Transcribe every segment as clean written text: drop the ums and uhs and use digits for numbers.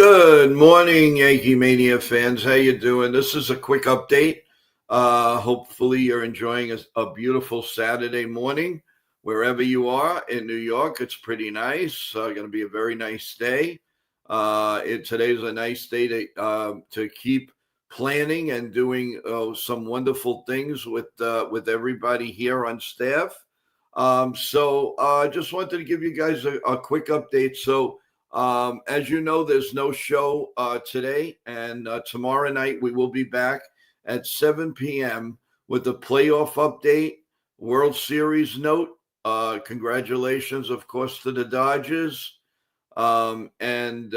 Good morning, Yankee Mania fans. How you doing? This is a quick update. Hopefully, you're enjoying a beautiful Saturday morning wherever you are in New York. It's pretty nice. Going to be a very nice day. Today's a nice day to keep planning and doing some wonderful things with everybody here on staff. Just wanted to give you guys a quick update. As you know, there's no show today, and tomorrow night we will be back at 7 p.m. with the playoff update, World Series note. Congratulations, of course, to the Dodgers. And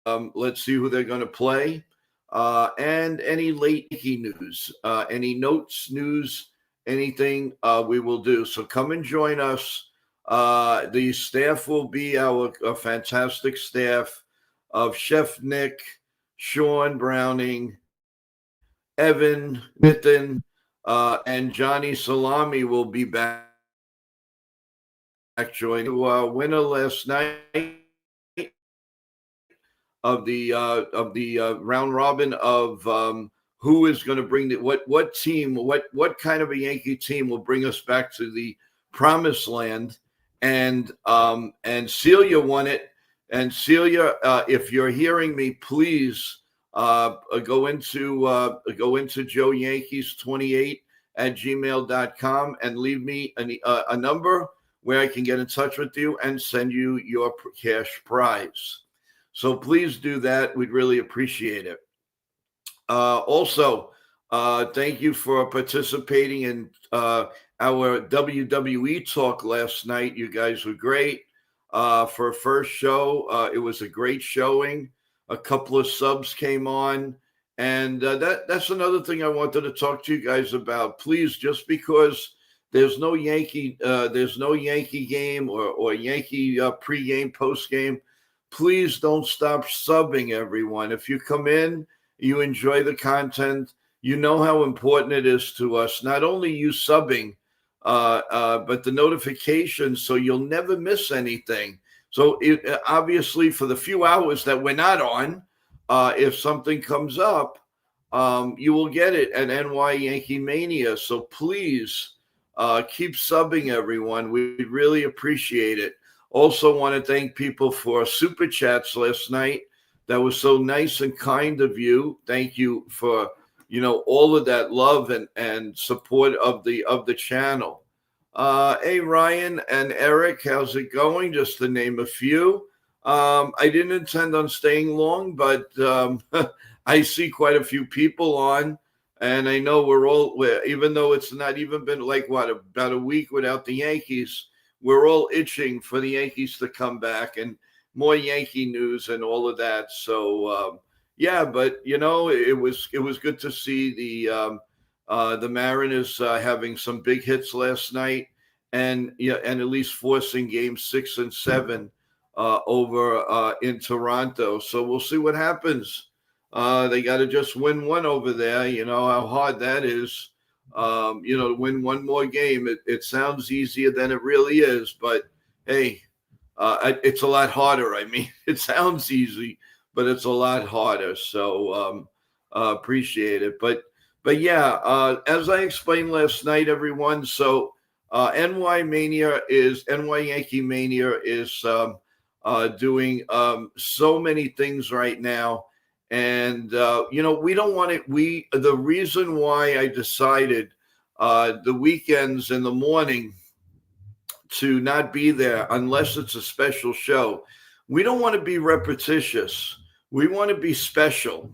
Let's see who they're going to play. And any late news, any notes, news, anything we will do. So come and join us. The staff will be our fantastic staff of Chef Nick, Sean Browning, Evan, Nitin, and Johnny Salami will be back joining. Winner last night of the round robin of who is going to bring what team, what kind of a Yankee team will bring us back to the promised land. And Celia won it. And Celia, if you're hearing me, please go into Joe Yankees 28 at gmail.com and leave me a number where I can get in touch with you and send you your cash prize. So please do that. We'd really appreciate it. Also, thank you for participating in our WWE talk last night. You guys were great. For a first show, it was a great showing. A couple of subs came on. And that's another thing I wanted to talk to you guys about. Please, just because there's no Yankee game or Yankee pre-game, post-game, please don't stop subbing, everyone. If you come in, you enjoy the content, you know how important it is to us, not only you subbing, but the notifications, so you'll never miss anything. So obviously, for the few hours that we're not on, if something comes up, you will get it at NY Yankee Mania. So please keep subbing, everyone. We'd really appreciate it. Also want to thank people for super chats last night. That was so nice and kind of you. Thank you for, all of that love and support of the channel. Hey, Ryan and Eric, how's it going? Just to name a few. I didn't intend on staying long, but I see quite a few people on. And I know even though it's not even been about a week without the Yankees, we're all itching for the Yankees to come back and more Yankee news and all of that. So but it was good to see the Mariners having some big hits last night, and at least forcing Game 6 and 7 over in Toronto. So we'll see what happens. They got to just win one over there. You know how hard that is. To win one more game. It sounds easier than it really is, but hey, it's a lot harder. I mean, it sounds easy, but it's a lot harder. So appreciate it. But yeah, as I explained last night, everyone. So NY Yankee Mania is doing so many things right now. And, we don't want it. The reason why I decided the weekends in the morning to not be there unless it's a special show, we don't want to be repetitious. We want to be special.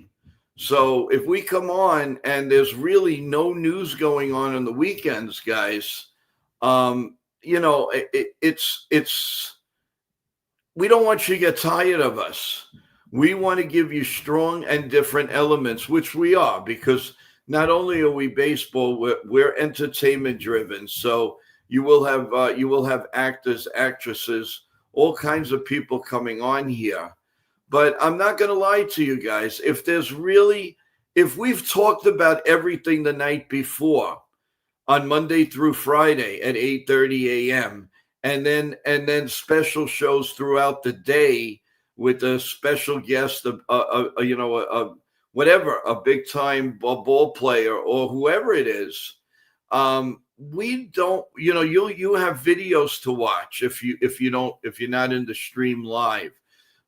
So if we come on and there's really no news going on the weekends, guys, it's we don't want you to get tired of us. We want to give you strong and different elements, which we are, because not only are we baseball, we're entertainment driven. So you will have actors, actresses, all kinds of people coming on here. But I'm not going to lie to you guys. If we've talked about everything the night before on Monday through Friday at 8:30 a.m. and then special shows throughout the day with a special guest, whatever, a big time ball player or whoever it is. We don't, you have videos to watch if you're not in the stream live.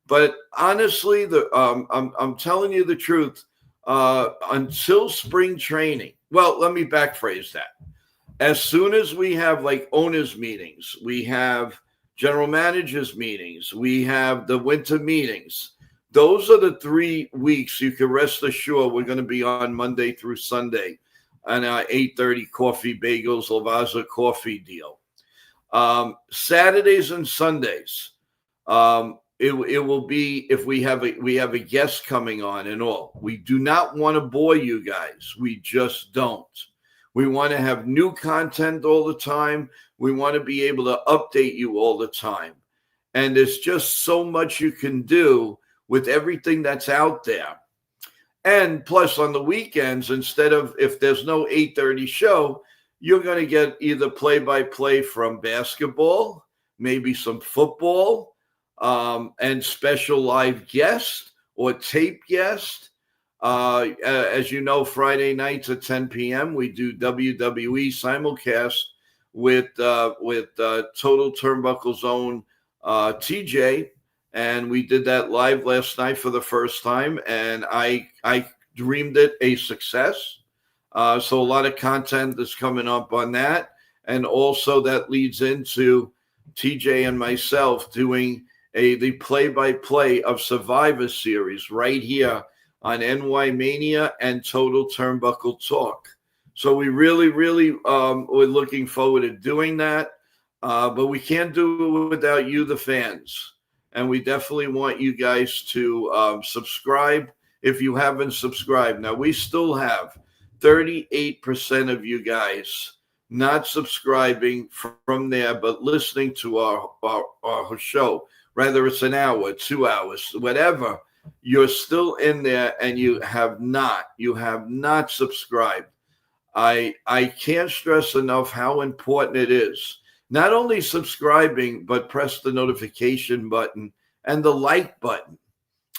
But honestly, I'm telling you the truth. Until spring training, well, let me backphrase that. As soon as we have like owners meetings, we have general managers meetings, we have the winter meetings. Those are the 3 weeks you can rest assured we're going to be on Monday through Sunday on our 8:30 coffee bagels Lavazza coffee deal. Saturdays and Sundays, it will be if we have a guest coming on and all. We do not want to bore you guys. We just don't. We want to have new content all the time. We want to be able to update you all the time. And there's just so much you can do with everything that's out there. And plus on the weekends, instead of, if there's no 8:30 show, you're going to get either play-by-play from basketball, maybe some football, and special live guest or tape guest. As you know, Friday nights at 10 p.m., we do WWE simulcast with Total Turnbuckle Zone TJ. And we did that live last night for the first time, and I dreamed it a success. So a lot of content is coming up on that. And also that leads into TJ and myself doing the play-by-play of Survivor Series right here on NY Mania and Total Turnbuckle Talk. So we really, really we're looking forward to doing that. But we can't do it without you, the fans. And we definitely want you guys to subscribe if you haven't subscribed. Now, we still have 38% of you guys not subscribing from there, but listening to our show. Whether it's an hour, 2 hours, whatever, you're still in there and you have not subscribed. I can't stress enough how important it is. Not only subscribing, but press the notification button and the like button.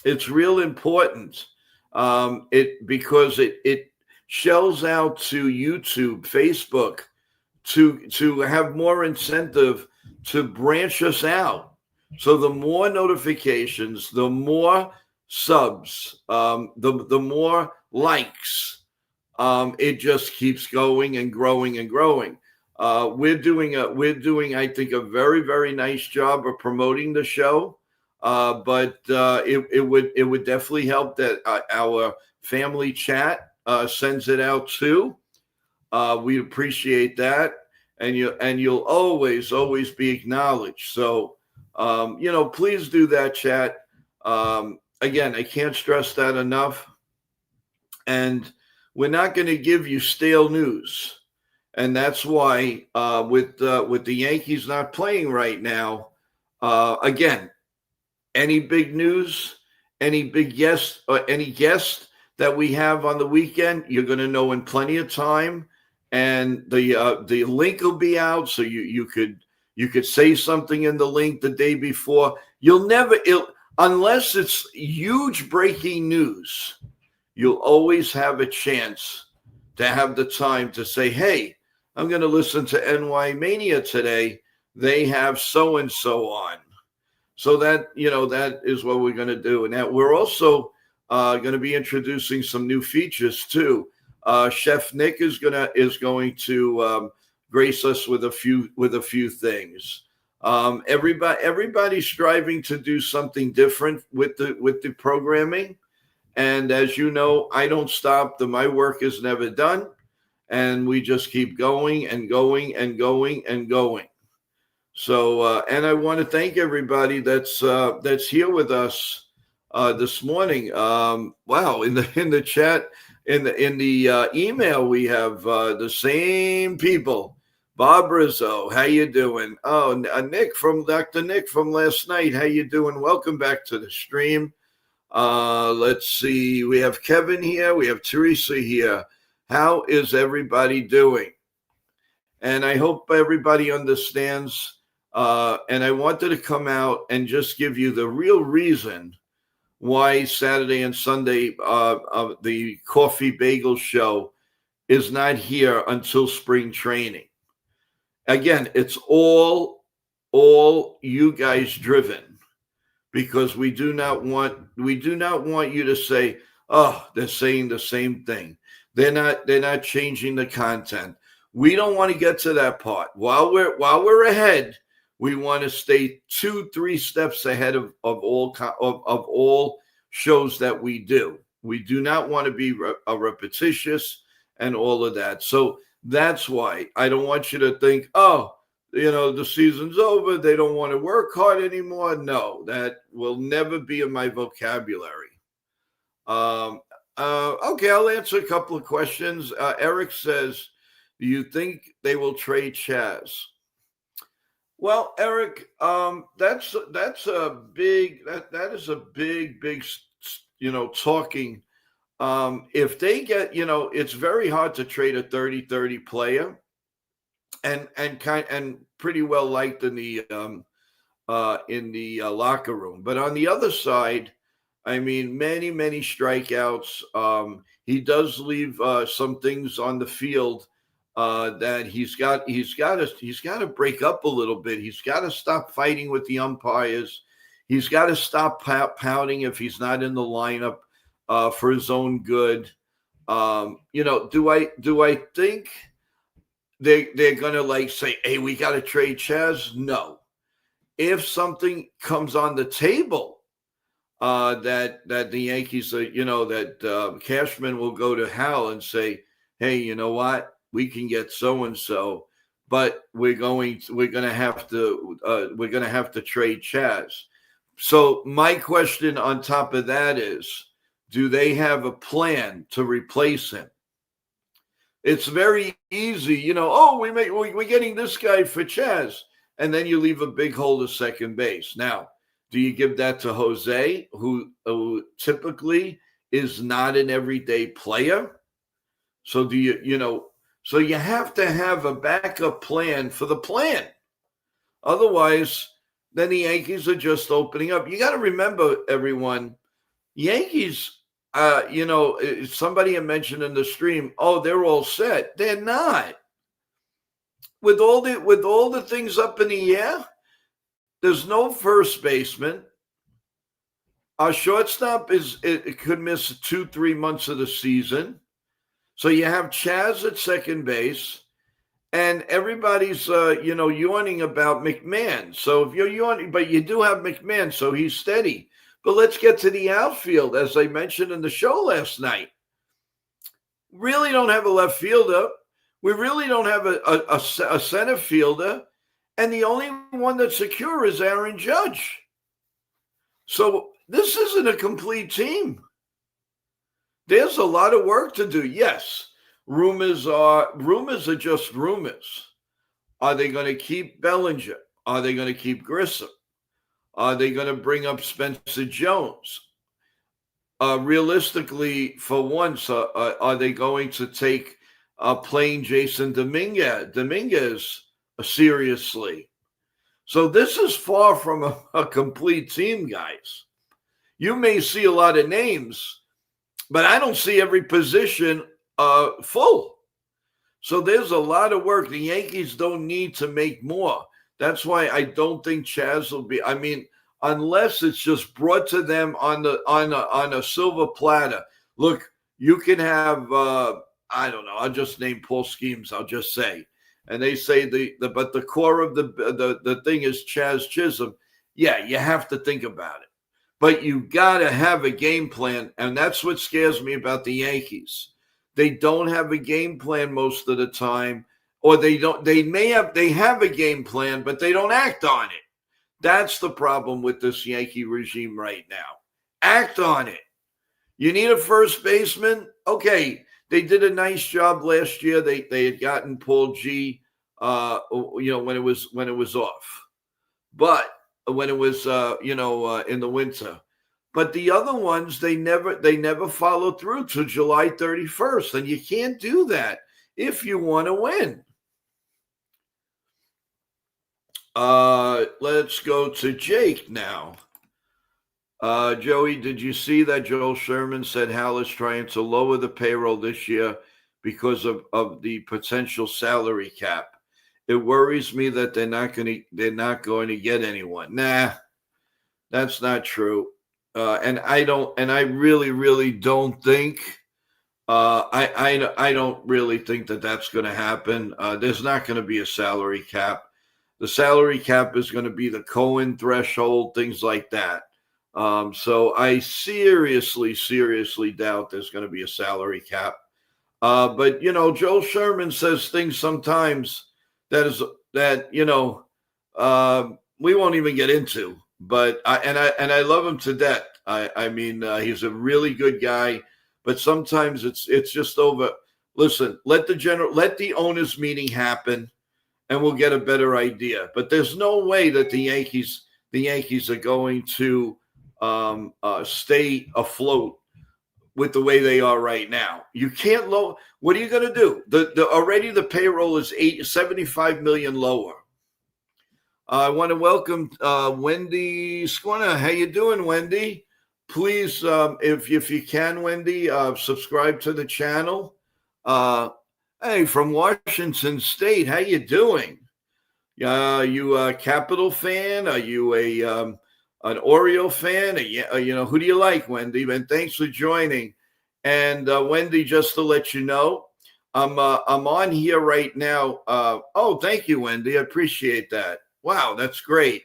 It's real important because it shells out to YouTube, Facebook to have more incentive to branch us out. So the more notifications, the more subs, the more likes, it just keeps going and growing and growing. We're doing, I think, a very, very nice job of promoting the show. But it would definitely help that our family chat sends it out too. We appreciate that, and you'll always be acknowledged. So please do that, chat. Again, I can't stress that enough. And we're not going to give you stale news. And that's why with the Yankees not playing right now, again, any big news, any big guest, or any guest that we have on the weekend, you're going to know in plenty of time, and the link will be out, so you could say something in the link the day before. Unless it's huge breaking news, you'll always have a chance to have the time to say, hey, I'm going to listen to NY Mania today. They have so-and-so on. So that is what we're going to do. And that we're also going to be introducing some new features too. Chef Nick is going to grace us with a few things. Everybody's striving to do something different with the programming. And as you know, I don't stop. My work is never done. And we just keep going and going and going and going. So, and I want to thank everybody that's here with us this morning. Wow, in the chat, in the email, we have the same people. Bob Rizzo, how you doing? Oh, Nick from Dr. Nick from last night. How you doing? Welcome back to the stream. Let's see. We have Kevin here. We have Teresa here. How is everybody doing? And I hope everybody understands And I wanted to come out and just give you the real reason why Saturday and Sunday, the Coffee Bagel Show is not here until spring training. Again, it's all you guys driven, because we do not want you to say, oh, they're saying the same thing. They're not changing the content. We don't want to get to that part. While we're ahead, we want to stay 2-3 steps ahead of all shows that we do. We do not want to be repetitious and all of that. So that's why I don't want you to think, oh, the season's over, they don't want to work hard anymore. No, that will never be in my vocabulary. Okay, I'll answer a couple of questions. Eric says, do you think they will trade Chaz? Well, Eric, that's a big that is a big talking. If they get, it's very hard to trade a 30-30 player, and pretty well liked in the locker room. But on the other side, I mean, many strikeouts. He does leave some things on the field that he's got to break up a little bit. He's got to stop fighting with the umpires. He's got to stop pouting if he's not in the lineup for his own good. Do I think they're gonna say, hey, we got to trade Chaz? No. If something comes on the table, that the Yankees, that Cashman will go to Hal and say, hey, you know what? We can get so and so, but we're gonna have to trade Chaz. So my question on top of that is, do they have a plan to replace him? It's very easy, we're getting this guy for Chaz, and then you leave a big hole to second base. Now, do you give that to Jose, who typically is not an everyday player? So do you, so you have to have a backup plan for the plan. Otherwise, then the Yankees are just opening up. You got to remember, everyone, Yankees, somebody had mentioned in the stream, oh, they're all set. They're not. With all the things up in the air, there's no first baseman. Our shortstop it could miss 2-3 months of the season. So you have Chaz at second base, and everybody's yawning about McMahon. So if you're yawning, but you do have McMahon, so he's steady. But let's get to the outfield, as I mentioned in the show last night. Really don't have a left fielder. We really don't have a center fielder. And the only one that's secure is Aaron Judge. So this isn't a complete team. There's a lot of work to do. Yes, rumors are just rumors. Are they going to keep Bellinger? Are they going to keep Grissom? Are they going to bring up Spencer Jones? Realistically, for once, are they going to take playing Jason Dominguez seriously? So this is far from a complete team, guys. You may see a lot of names, but I don't see every position full. So there's a lot of work. The Yankees don't need to make more. That's why I don't think Chaz will be. I mean, unless it's just brought to them on a silver platter. Look, you can have I don't know. I'll just name Paul Skeens. I'll just say, and they say but the core of the thing is Chaz Chisholm. Yeah, you have to think about it, but you got to have a game plan, and that's what scares me about the Yankees. They don't have a game plan most of the time. Or they have a game plan, but they don't act on it. That's the problem with this Yankee regime right now. Act on it. You need a first baseman? Okay, they did a nice job last year. They had gotten Paul G. When it was off, but when it was in the winter. But the other ones, they never follow through to July 31st, and you can't do that if you want to win. Let's go to Jake now. Joey, did you see that Joel Sherman said Hal is trying to lower the payroll this year because of the potential salary cap? It worries me that they're not going to get anyone. Nah, that's not true. And I really, really don't think. I don't really think that that's going to happen. There's not going to be a salary cap. The salary cap is going to be the Cohen threshold, things like that. So I seriously doubt there's going to be a salary cap. But Joel Sherman says things sometimes that we won't even get into. But I love him to death. I mean, he's a really good guy. But sometimes it's just over. Listen, let the owners meeting happen, and we'll get a better idea. But there's no way that the Yankees are going to stay afloat with the way they are right now. You can't lower. What are you going to do? Already the payroll is $75 million lower. I want to welcome Wendy Squanna. How you doing, Wendy? Please, if you can, Wendy, subscribe to the channel. Hey, from Washington State, how you doing? You a Capital fan? Are you an Oriole fan? Who do you like, Wendy? And thanks for joining. And Wendy, just to let you know, I'm on here right now. Oh, thank you, Wendy. I appreciate that. Wow, that's great.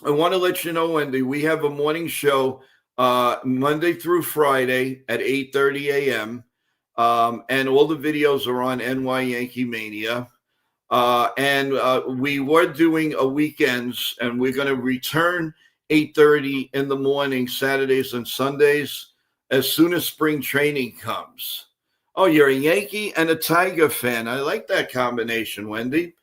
I want to let you know, Wendy, we have a morning show Monday through Friday at 8:30 a.m. And all the videos are on NY Yankee Mania. And we were doing a weekends, and we're going to return 8:30 in the morning, Saturdays and Sundays, as soon as spring training comes. Oh, you're a Yankee and a Tiger fan. I like that combination, Wendy.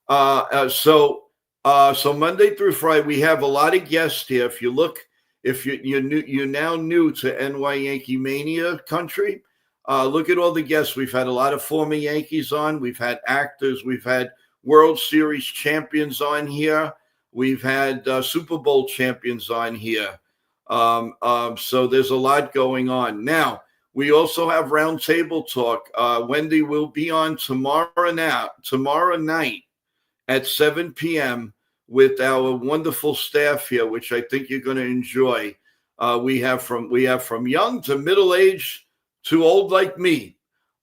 So Monday through Friday, we have a lot of guests here. If you look, you're now new to NY Yankee Mania country, look at all the guests. We've had a lot of former Yankees on. We've had actors. We've had World Series champions on here. We've had Super Bowl champions on here. So there's a lot going on. Now, we also have Roundtable Talk. Wendy will be on tomorrow night at 7 p.m. with our wonderful staff here, which I think you're going to enjoy. We have from young to middle age to old like me,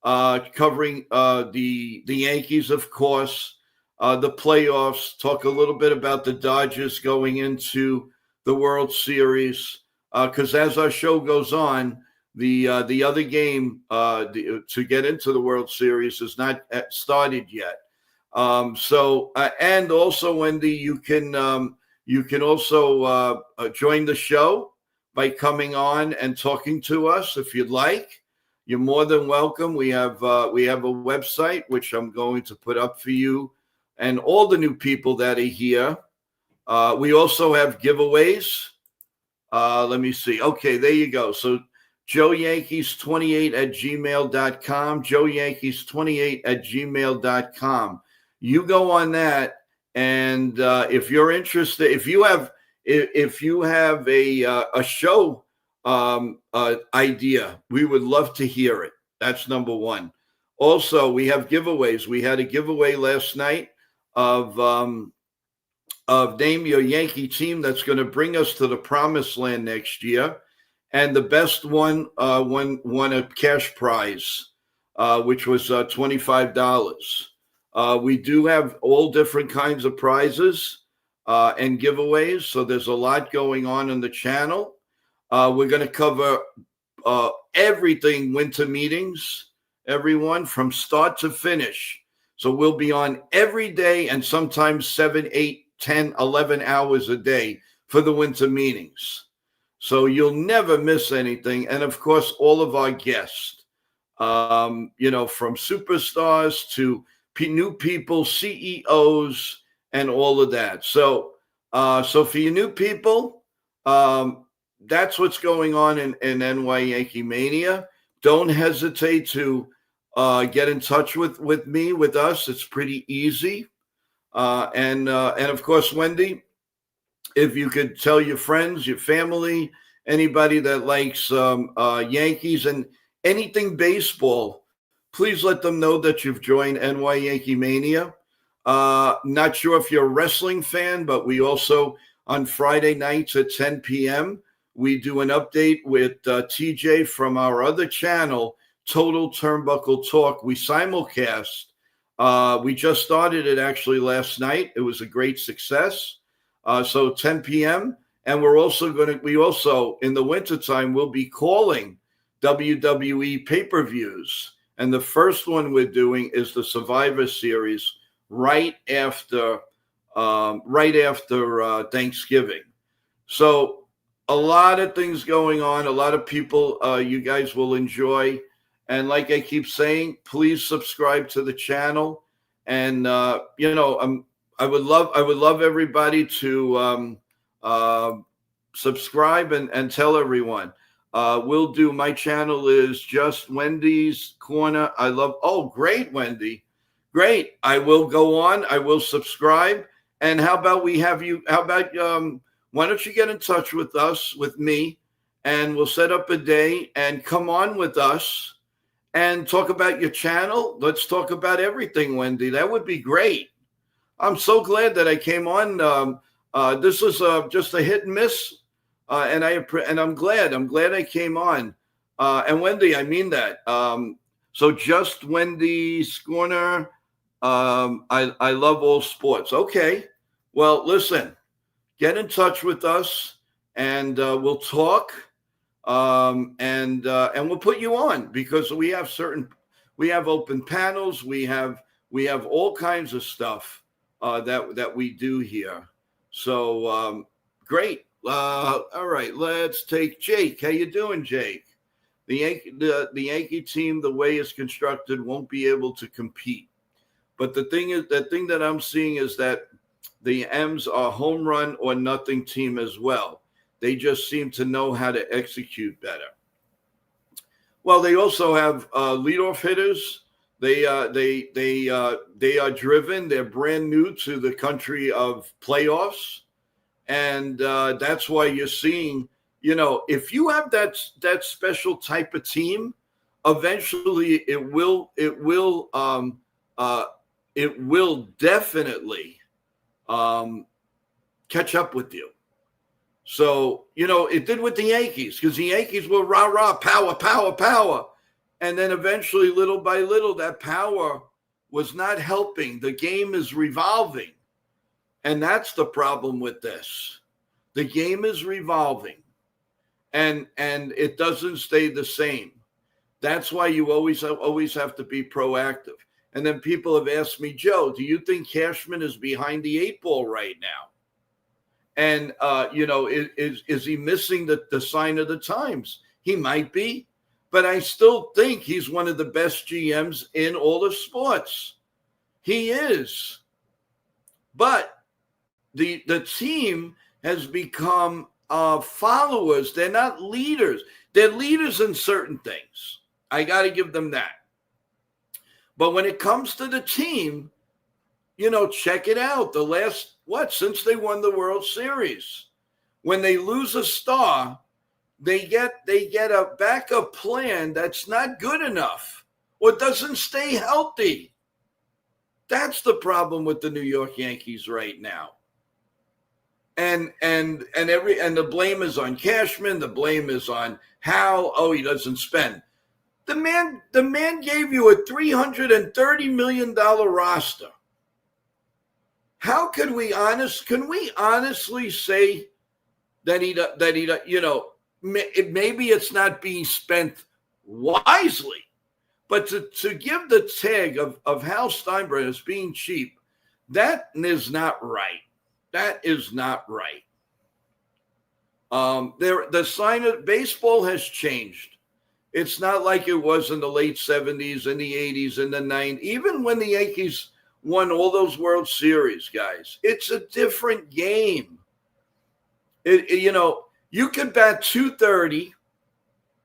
covering the Yankees, of course, the playoffs. Talk a little bit about the Dodgers going into the World Series, because as our show goes on, the other game to get into the World Series is not started yet. And also, Wendy, you can also join the show by coming on and talking to us if you'd like. You're more than welcome. We have a website which I'm going to put up for you and all the new people that are here. We also have giveaways. Let me see. Okay, there you go. So joeyankees28@gmail.com, joeyankees28@gmail.com. You go on that, and if you're interested, if you have a show idea, we would love to hear it. That's number one. Also, we have giveaways. We had a giveaway last night of Name Your Yankee Team that's going to bring us to the promised land next year. And the best one won a cash prize, which was $25. We do have all different kinds of prizes and giveaways. So there's a lot going on the channel. We're going to cover everything winter meetings, everyone, from start to finish. So we'll be on every day and sometimes 7, 8, 10, 11 hours a day for the winter meetings. So you'll never miss anything. And of course, all of our guests, from superstars to new people, CEOs, and all of that. So for you new people, that's what's going on in NY Yankee Mania. Don't hesitate to get in touch with us. It's pretty easy. And of course, Wendy, if you could tell your friends, your family, anybody that likes Yankees and anything baseball, please let them know that you've joined NY Yankee Mania. Not sure if you're a wrestling fan, but we also, on Friday nights at 10 p.m., we do an update with TJ from our other channel, Total Turnbuckle Talk. We simulcast. We just started it actually last night. It was a great success. So 10 p.m. And we also, in the wintertime, will be calling WWE pay-per-views. And the first one we're doing is the Survivor Series right after Thanksgiving. So a lot of things going on, a lot of people you guys will enjoy. And like I keep saying, please subscribe to the channel. And I would love everybody to subscribe and tell everyone. My channel is just Wendy's Corner. Great, Wendy. Great. I will go on. I will subscribe. And how about why don't you get in touch with us, with me, and we'll set up a day and come on with us and talk about your channel. Let's talk about everything, Wendy. That would be great. I'm so glad that I came on. This was just a hit and miss, and I'm glad I came on. And Wendy, I mean that. So just Wendy's Corner. I love all sports. Okay. Well, listen, get in touch with us and we'll talk. And we'll put you on because we have open panels. We have all kinds of stuff that we do here. So great. All right, let's take Jake. How you doing, Jake? The Yankee team, the way it's constructed, won't be able to compete. But the thing that I'm seeing is that the M's are home run or nothing team as well. They just seem to know how to execute better. Well, they also have leadoff hitters. They are driven. They're brand new to the country of playoffs, and that's why you're seeing. If you have that special type of team, eventually it will definitely catch up with you. So, it did with the Yankees because the Yankees were rah, power, power, power. And then eventually, little by little, that power was not helping. The game is revolving. And that's the problem with this. The game is revolving. And it doesn't stay the same. That's why you always have to be proactive. And then people have asked me, Joe, do you think Cashman is behind the 8-ball right now? And, is he missing the sign of the times? He might be, but I still think he's one of the best GMs in all of sports. He is. But the team has become followers. They're not leaders. They're leaders in certain things. I got to give them that. But when it comes to the team, check it out. Since they won the World Series, when they lose a star, they get a backup plan that's not good enough or doesn't stay healthy. That's the problem with the New York Yankees right now. And the blame is on Cashman. The blame is on Hal. Oh, he doesn't spend. The man gave you a $330 million roster. How can we honestly say that maybe it's not being spent wisely, but to give the tag of Hal Steinbrenner as being cheap, that is not right. That is not right. The sign of baseball has changed. It's not like it was in the late 70s and the 80s and the 90s, even when the Yankees won all those World Series, guys. It's a different game. You could bat 230,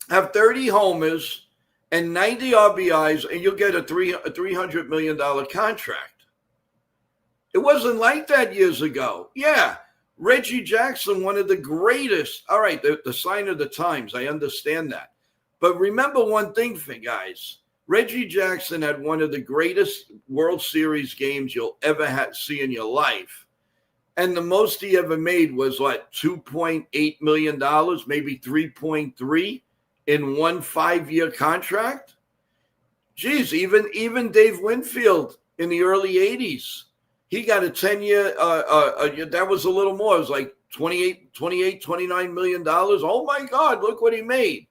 have 30 homers and 90 RBIs, and you'll get a $300 million contract. It wasn't like that years ago. Yeah, Reggie Jackson, one of the greatest. All right, the sign of the times. I understand that. But remember one thing, guys. Reggie Jackson had one of the greatest World Series games you'll ever see in your life. And the most he ever made was what, $2.8 million, maybe 3.3 in one 5-year contract. Geez, even Dave Winfield in the early 80s, he got a 10-year, that was a little more. It was like $29 million. Oh my God, look what he made.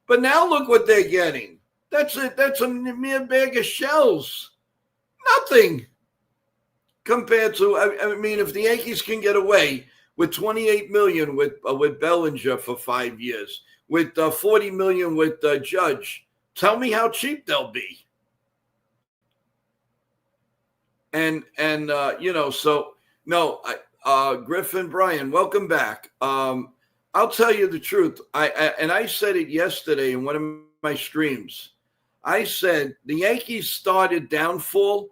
But now look what they're getting. That's it. That's a mere bag of shells. Nothing compared to, I mean, if the Yankees can get away with $28 million with Bellinger for 5 years, with $40 million with Judge, tell me how cheap they'll be. And so no, Griffin Bryan, welcome back. I'll tell you the truth. I said it yesterday in one of my streams. I said the Yankees started downfall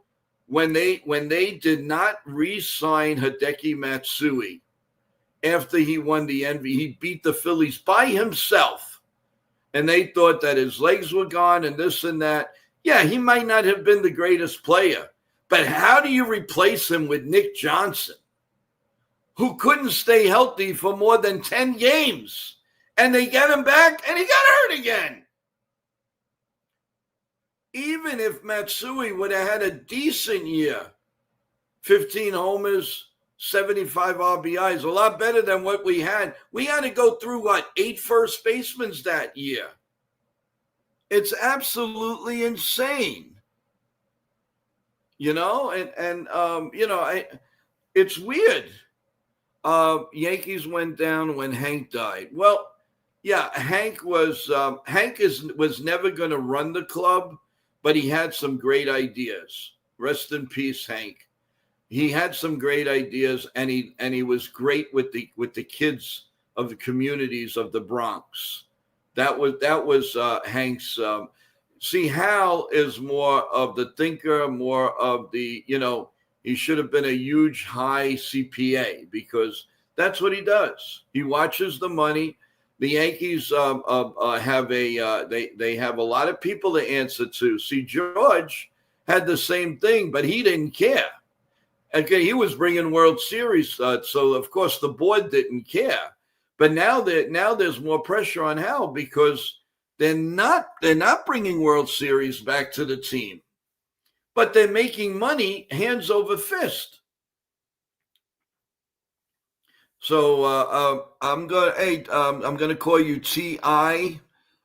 when they did not re-sign Hideki Matsui after he won the MVP. He beat the Phillies by himself, and they thought that his legs were gone and this and that. Yeah, he might not have been the greatest player, but how do you replace him with Nick Johnson, who couldn't stay healthy for more than 10 games? And they get him back, and he got hurt again. Even if Matsui would have had a decent year, 15 homers, 75 RBIs, a lot better than what we had. We had to go through, 8 first basemen that year. It's absolutely insane. It's weird. Yankees went down when Hank died. Well, yeah, Hank was never going to run the club, but he had some great ideas. Rest in peace, Hank. He had some great ideas, and he was great with the kids of the communities of the Bronx. That was Hank's. See, Hal is more of the thinker, more of the, he should have been a huge high CPA, because that's what he does. He watches the money. The Yankees have they have a lot of people to answer to. See, George had the same thing, but he didn't care. Okay, he was bringing World Series, so of course the board didn't care. But now there's more pressure on Hal, because they're not bringing World Series back to the team, but they're making money hands over fist. So I'm gonna call you T.I.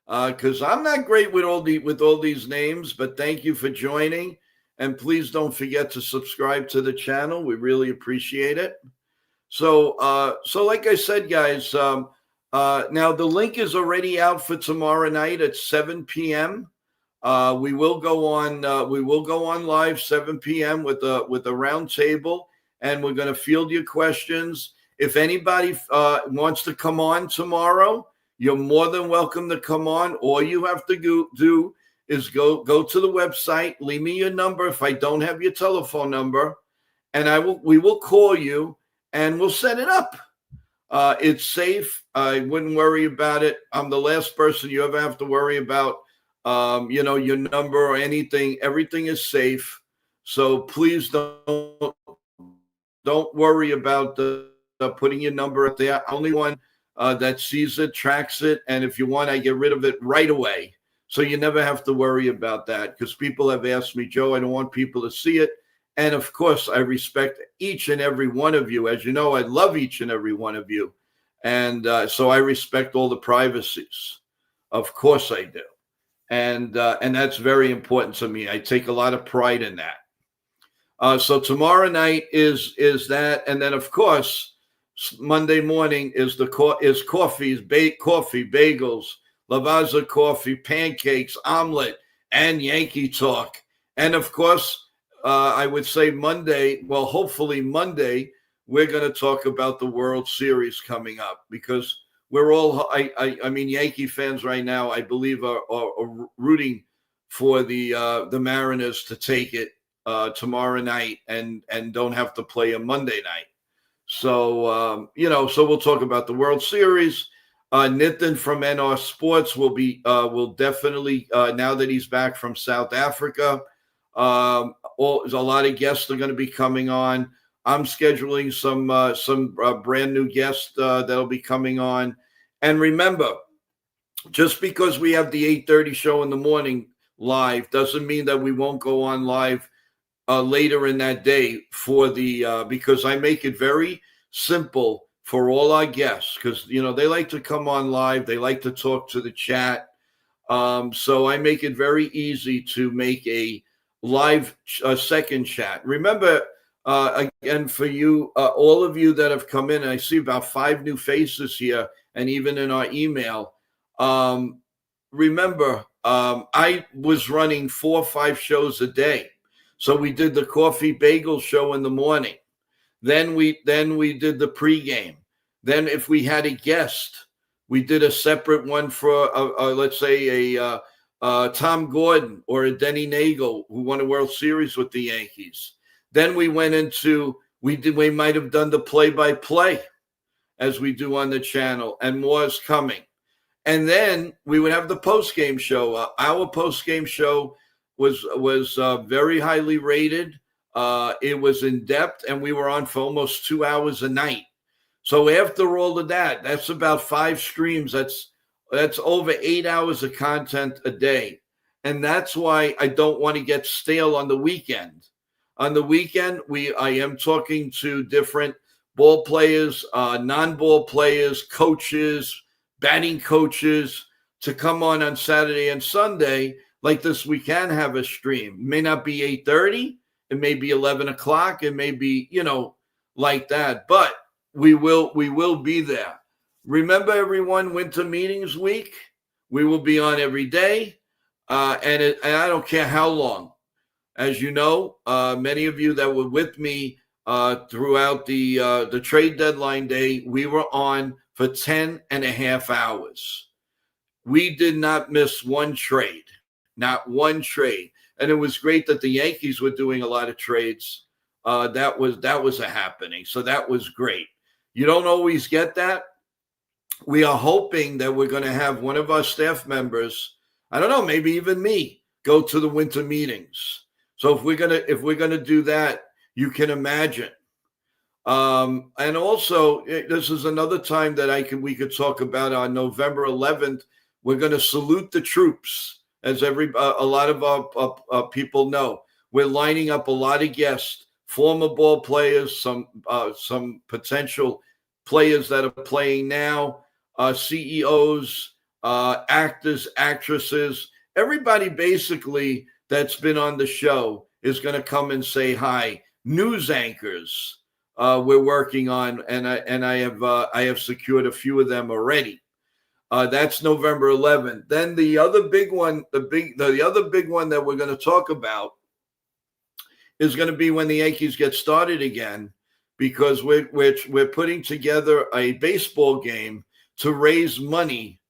Because I'm not great with all these names, but thank you for joining, and please don't forget to subscribe to the channel. We really appreciate it. So like I said, guys, now the link is already out for tomorrow night at 7 p.m. We will go on live 7 p.m. with a round table, and we're going to field your questions. If anybody wants to come on tomorrow, you're more than welcome to come on. All you have to do is go to the website, leave me your number if I don't have your telephone number, and we will call you and we'll set it up. It's safe. I wouldn't worry about it. I'm the last person you ever have to worry about, your number or anything. Everything is safe. So please don't worry about putting your number up there. Only one that sees it, tracks it. And if you want, I get rid of it right away. So you never have to worry about that, because people have asked me, Joe, I don't want people to see it. And of course, I respect each and every one of you. As you know, I love each and every one of you. And so I respect all the privacies. Of course I do. And that's very important to me. I take a lot of pride in that. So tomorrow night is that. And then, of course, Monday morning is coffee, bagels, Lavazza coffee, pancakes, omelet, and Yankee talk. And of course, I would say Monday, well, hopefully Monday, we're going to talk about the World Series coming up, because we're all, I mean, Yankee fans right now, I believe, are rooting for the Mariners to take it tomorrow night and don't have to play a Monday night. So so we'll talk about the World Series. Nitin from NR Sports will definitely now that he's back from South Africa. There's a lot of guests are going to be coming on. I'm scheduling some brand new guests that'll be coming on. And remember, just because we have the 8:30 show in the morning live doesn't mean that we won't go on live later in that day for the because I make it very simple for all our guests, because they like to come on live, they like to talk to the chat. So I make it very easy to make a live second chat. Remember, again, for you, all of you that have come in, and I see about 5 new faces here, and even in our email. Remember, I was running 4 or 5 shows a day. So we did the coffee bagel show in the morning. Then we did the pregame. Then if we had a guest, we did a separate one for let's say a Tom Gordon or a Denny Nagel, who won a World Series with the Yankees. Then we went into we might have done the play-by-play as we do on the channel, and more is coming. And then we would have the post-game show. Our post-game show was very highly rated. It was in depth, and we were on for almost 2 hours a night. So after all of that, that's about 5 streams. That's over 8 hours of content a day. And that's why I don't want to get stale on the weekend. On the weekend, I am talking to different ball players, non-ball players, coaches, batting coaches, to come on Saturday and Sunday. Like this, we can have a stream. It may not be 8:30. It may be 11 o'clock. It may be, like that. But we will be there. Remember, everyone, Winter Meetings Week. We will be on every day. And I don't care how long. As you know, many of you that were with me throughout the trade deadline day, we were on for 10 and a half hours. We did not miss one trade, not one trade. And it was great that the Yankees were doing a lot of trades. That was a happening. So that was great. You don't always get that. We are hoping that we're going to have one of our staff members, I don't know, maybe even me, go to the winter meetings. So if we're gonna do that, you can imagine. And also, this is another time that we could talk about. On November 11th, we're going to salute the troops, as a lot of our people know. We're lining up a lot of guests, former ball players, some potential players that are playing now, CEOs, actors, actresses, everybody basically that's been on the show is going to come and say hi. News anchors we're working on, and I have secured a few of them already. That's November 11th. Then the other big one, the other big one that we're going to talk about is going to be when the Yankees get started again, because we're putting together a baseball game to raise money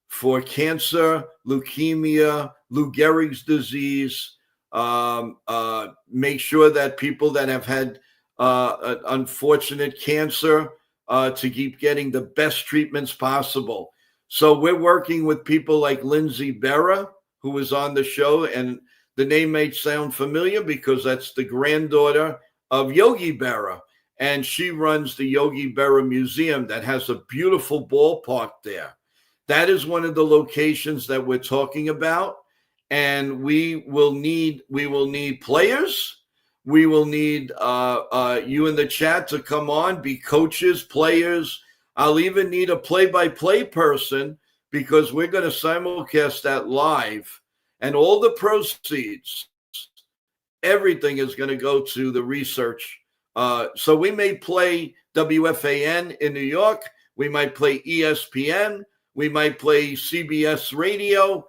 for cancer, leukemia, Lou Gehrig's disease. Make sure that people that have had unfortunate cancer to keep getting the best treatments possible. So we're working with people like Lindsay Berra, who was on the show, and the name may sound familiar because that's the granddaughter of Yogi Berra, and she runs the Yogi Berra Museum that has a beautiful ballpark there. That is one of the locations that we're talking about, and we will need players. We will need you in the chat to come on, be coaches, players. I'll even need a play-by-play person, because we're going to simulcast that live, and all the proceeds, everything is going to go to the research. So we may play WFAN in New York. We might play ESPN. We might play CBS Radio,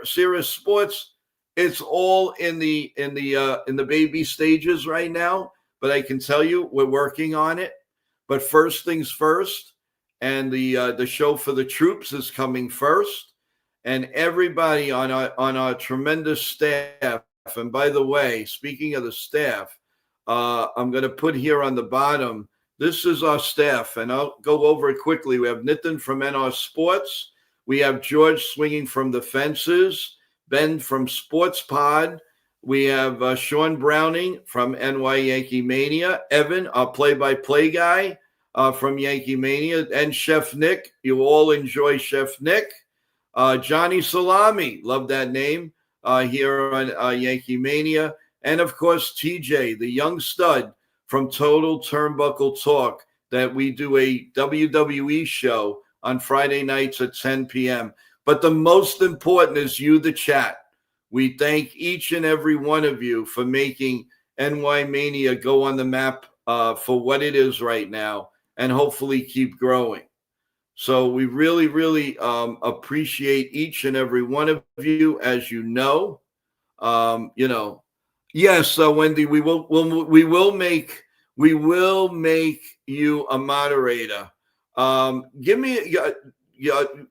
Sirius Sports. It's all in the baby stages right now, but I can tell you we're working on it. But first things first, and the show for the troops is coming first, and everybody on our tremendous staff And by the way, speaking of the staff, I'm going to put here on the bottom, this is our staff, and I'll go over it quickly. We have Nitin from NR Sports. We have George swinging from the fences, Ben from Sports Pod. We have Sean Browning from NY Yankee Mania, Evan, our play-by-play guy from Yankee Mania, and Chef Nick. You all enjoy Chef Nick. Johnny Salami, love that name, here on Yankee Mania. And, of course, TJ, the young stud from Total Turnbuckle Talk, that we do a WWE show on Friday nights at 10 p.m. But the most important is you, the chat. We thank each and every one of you for making NY Mania go on the map for what it is right now and hopefully keep growing. So we really, really appreciate each and every one of you, as you know. Yes, Wendy, we will make you a moderator. Give me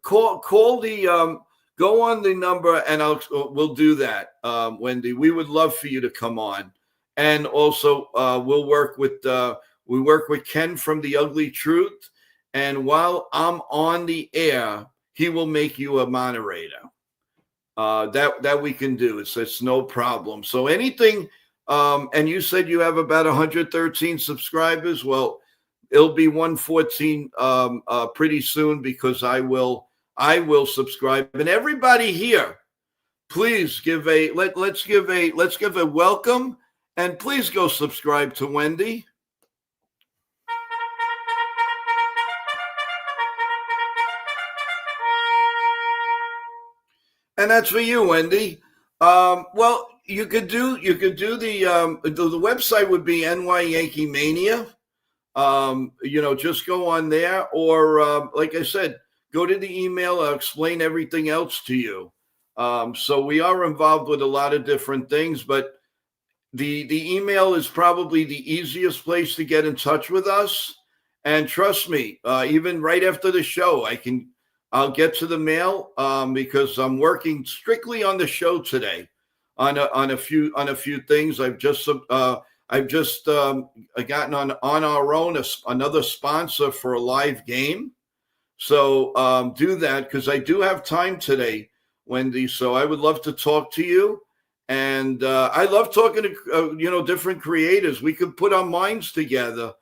call the go on the number and we'll do that, Wendy. We would love for you to come on, and also we'll work with Ken from The Ugly Truth, and while I'm on the air, he will make you a moderator. That we can do. It's no problem. So anything, and you said you have about 113 subscribers. Well, it'll be 114 pretty soon, because I will subscribe. And everybody here, please give let's give a welcome, and please go subscribe to Wendy. And that's for you, Wendy. Well, you could do the website would be NY Yankee Mania. Just go on there, or like I said, go to the email. I'll explain everything else to you. So we are involved with a lot of different things, but the email is probably the easiest place to get in touch with us. And trust me, even right after the show, I'll get to the mail, because I'm working strictly on the show today on a few things. I've just gotten on our own another sponsor for a live game. So do that, because I do have time today, Wendy. So I would love to talk to you. And I love talking to, different creators. We could put our minds together.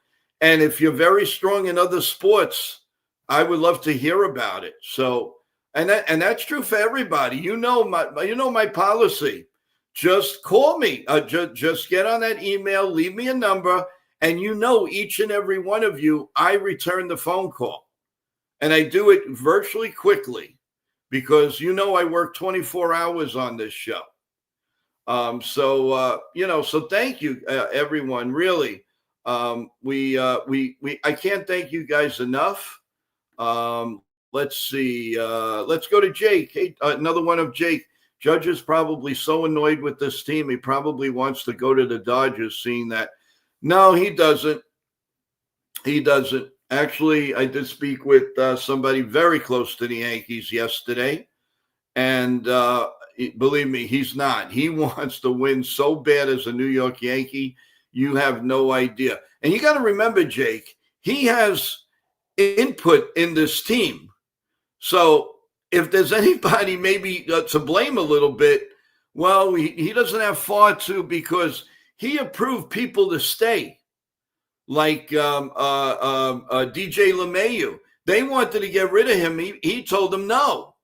And if you're very strong in other sports, I would love to hear about it. So, and that's true for everybody. My policy. Just call me. Just get on that email, leave me a number, and each and every one of you, I return the phone call. And I do it virtually quickly, because I work 24 hours on this show. So thank you, everyone. Really, I can't thank you guys enough. Let's see. Let's go to Jake. Hey, another one of Jake. Judge is probably so annoyed with this team. He probably wants to go to the Dodgers, seeing that. No, he doesn't. He doesn't. Actually, I did speak with somebody very close to the Yankees yesterday. And believe me, he's not. He wants to win so bad as a New York Yankee. You have no idea. And you got to remember, Jake, he has input in this team. So if there's anybody maybe to blame a little bit, well, he doesn't have far to, because he approved people to stay, like DJ LeMahieu. They wanted to get rid of him. He told them no.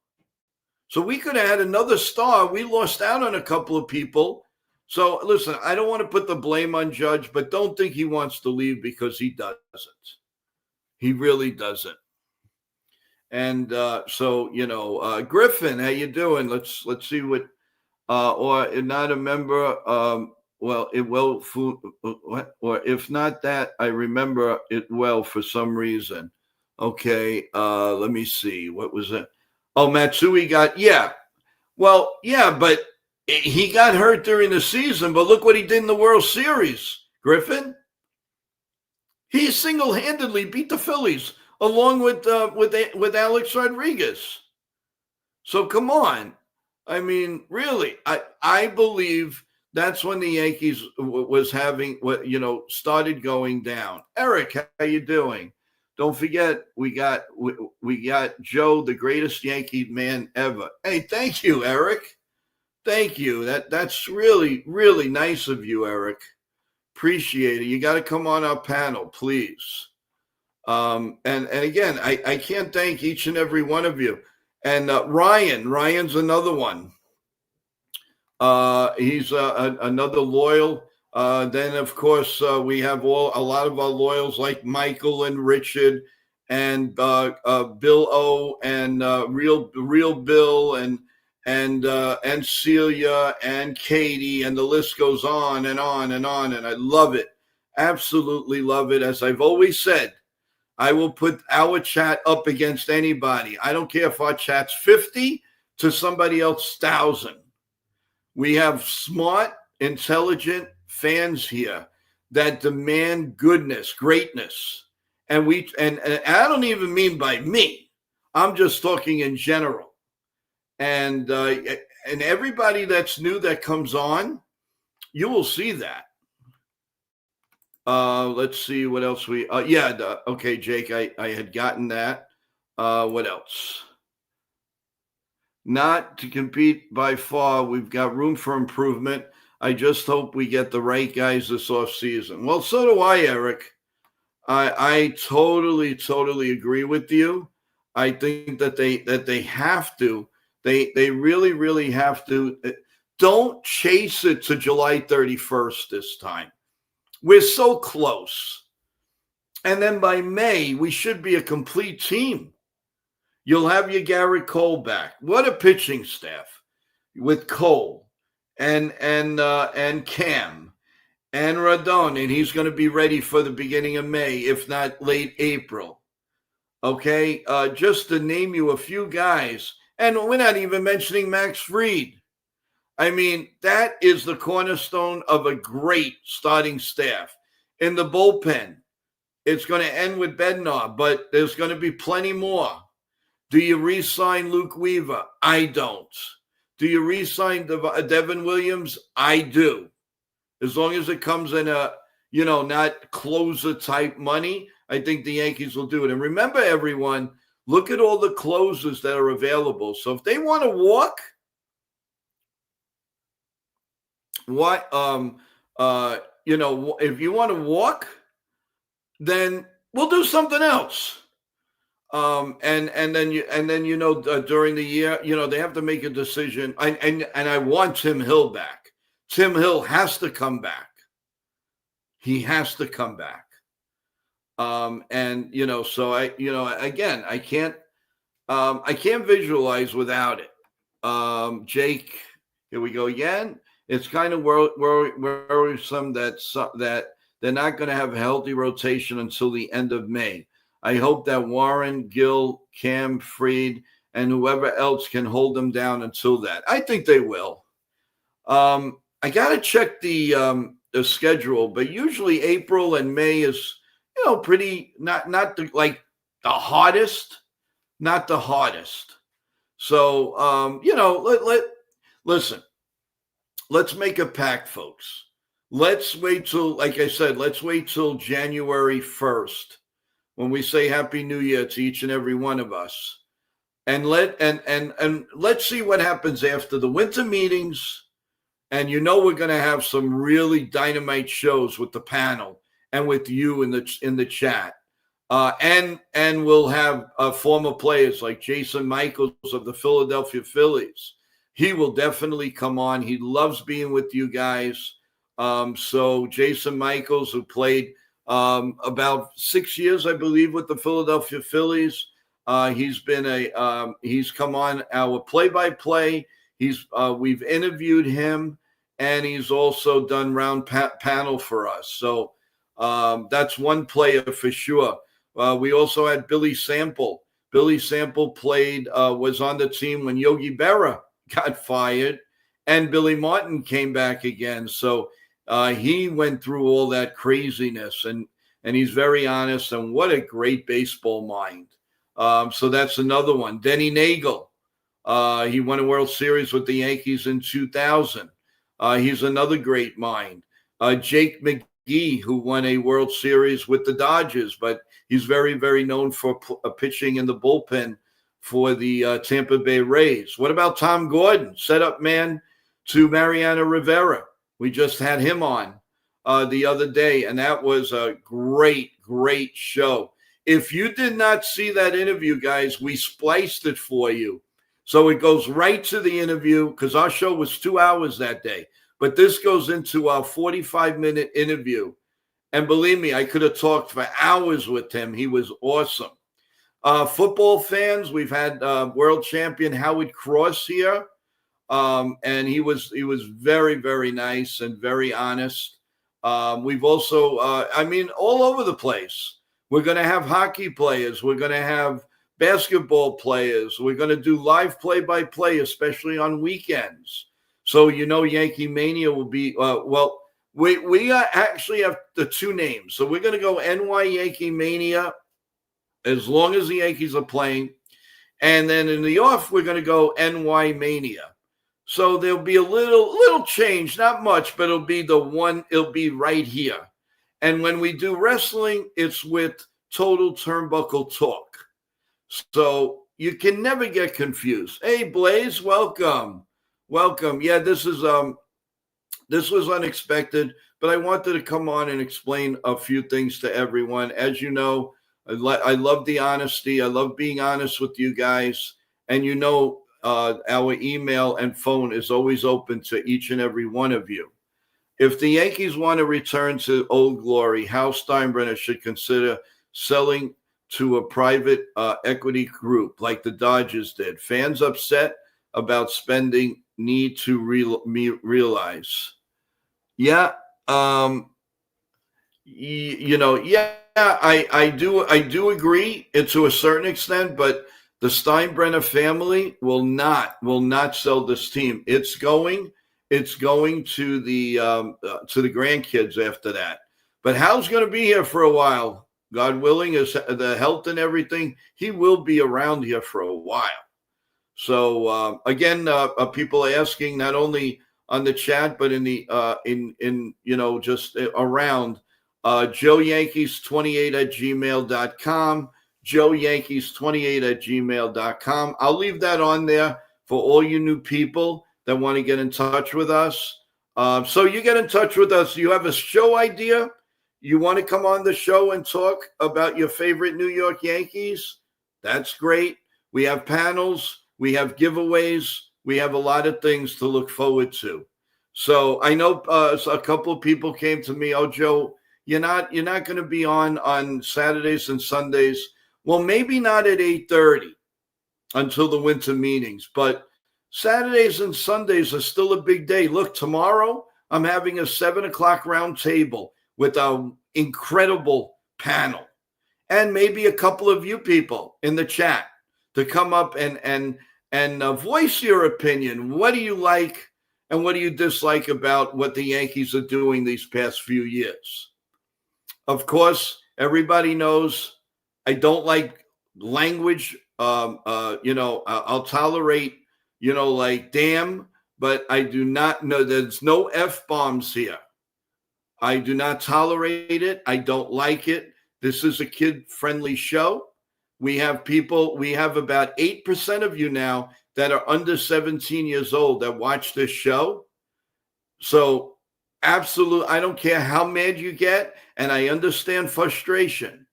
So we could have had another star. We lost out on a couple of people. So listen, I don't want to put the blame on Judge, but don't think he wants to leave, because he doesn't. He really doesn't. And Griffin, how you doing? Let's see what, or not a member. Or if not that, I remember it well for some reason. Okay, let me see. What was it? Oh, Matsui yeah. Well, yeah, but he got hurt during the season. But look what he did in the World Series, Griffin. He single-handedly beat the Phillies, along with Alex Rodriguez. So come on. I mean, really, I believe That's when the Yankees was having what started going down. Eric, how you doing? Don't forget we got Joe, the greatest Yankee man ever. Hey, thank you, Eric. Thank you. That's really really nice of you, Eric. Appreciate it. You got to come on our panel, please. And again, I can't thank each and every one of you. And Ryan's another one. He's another loyal. Then of course we have a lot of our loyals like Michael and Richard and Bill O and real Bill and Celia and Katie, and the list goes on and on and on. And I love it, absolutely love it. As I've always said, I will put our chat up against anybody. I don't care if our chat's 50 to somebody else 1,000. We have smart, intelligent fans here that demand goodness, greatness. And I don't even mean by me. I'm just talking in general. And everybody that's new that comes on, you will see that. Let's see what else okay, Jake, I had gotten that. What else? Not to compete by far. We've got room for improvement. I just hope we get the right guys this offseason. Well, so do I, Eric. I totally agree with you. I think that they have to. They really, really have to. Don't chase it to July 31st this time. We're so close. And then by May, we should be a complete team. You'll have your Garrett Cole back. What a pitching staff with Cole and Cam and Rodon, and he's going to be ready for the beginning of May, if not late April. Okay, just to name you a few guys, and we're not even mentioning Max Fried. I mean, that is the cornerstone of a great starting staff. In the bullpen, it's going to end with Bednar, but there's going to be plenty more. Do you re-sign Luke Weaver? I don't. Do you re-sign Devin Williams? I do. As long as it comes in a, not closer type money, I think the Yankees will do it. And remember, everyone, look at all the closers that are available. So if they want to walk, if you want to walk, then we'll do something else. During the year, they have to make a decision. And I want Tim Hill back. Tim Hill has to come back. He has to come back. So again, I can't visualize without it. Jake, here we go again. It's kind of worrisome that they're not going to have a healthy rotation until the end of May. I hope that Warren, Gill, Cam, Fried, and whoever else can hold them down until that. I think they will. I got to check the schedule, but usually April and May is, pretty not the hardest, not the hardest. So, listen, let's make a pact, folks. Let's wait till, like I said, let's wait till January 1st when we say Happy New Year to each and every one of us. And let's see what happens after the winter meetings. And we're going to have some really dynamite shows with the panel and with you in the chat. And we'll have former players like Jason Michaels of the Philadelphia Phillies. He will definitely come on. He loves being with you guys. So Jason Michaels, who played about 6 years, I believe, with the Philadelphia Phillies. He's come on our play-by-play. We've interviewed him, and he's also done round panel for us. So that's one player for sure. We also had Billy Sample. Billy Sample was on the team when Yogi Berra got fired, and Billy Martin came back again. So he went through all that craziness, and he's very honest, and what a great baseball mind. So that's another one. Denny Nagel. He won a World Series with the Yankees in 2000. He's another great mind. Jake McGee, who won a World Series with the Dodgers, but he's very, very known for pitching in the bullpen for the Tampa Bay Rays. What about Tom Gordon, setup man to Mariano Rivera? We just had him on the other day, and that was a great, great show. If you did not see that interview, guys, we spliced it for you. So it goes right to the interview because our show was 2 hours that day. But this goes into our 45-minute interview. And believe me, I could have talked for hours with him. He was awesome. Football fans, we've had world champion Howard Cross here. And he was very, very nice and very honest. We've also, all over the place. We're going to have hockey players. We're going to have basketball players. We're going to do live play-by-play, especially on weekends. So, Yankee Mania will be, we actually have the two names. So we're going to go NY Yankee Mania as long as the Yankees are playing. And then in the off, we're going to go NY Mania. So there'll be a little change, not much, but it'll be right here. And when we do wrestling, it's with Total Turnbuckle Talk. So you can never get confused. Hey, Blaze, welcome. Welcome. Yeah, this was unexpected, but I wanted to come on and explain a few things to everyone. As you know, I love the honesty. I love being honest with you guys. And our email and phone is always open to each and every one of you. If the Yankees want to return to old glory, Hal Steinbrenner should consider selling to a private equity group like the Dodgers did. Fans upset about spending need to realize. Yeah, I do agree to a certain extent, but the Steinbrenner family will not sell this team. It's going to the grandkids after that. But Hal's going to be here for a while. God willing, is the health and everything. He will be around here for a while. So again, people are asking not only on the chat but in the just around joeyankees28@gmail.com. joeyankees28@gmail.com. I'll leave that on there for all you new people that want to get in touch with us. So you get in touch with us. You have a show idea? You want to come on the show and talk about your favorite New York Yankees? That's great. We have panels. We have giveaways. We have a lot of things to look forward to. So I know a couple of people came to me, "Oh, Joe, you're not going to be on Saturdays and Sundays." Well, maybe not at 8:30 until the winter meetings, but Saturdays and Sundays are still a big day. Look, tomorrow I'm having a 7:00 round table with an incredible panel and maybe a couple of you people in the chat to come up and voice your opinion. What do you like and what do you dislike about what the Yankees are doing these past few years? Of course, everybody knows I don't like language. I'll tolerate, like damn, but I do not know. There's no F-bombs here. I do not tolerate it. I don't like it. This is a kid-friendly show. We have about 8% of you now that are under 17 years old that watch this show. So absolutely, I don't care how mad you get, and I understand frustration,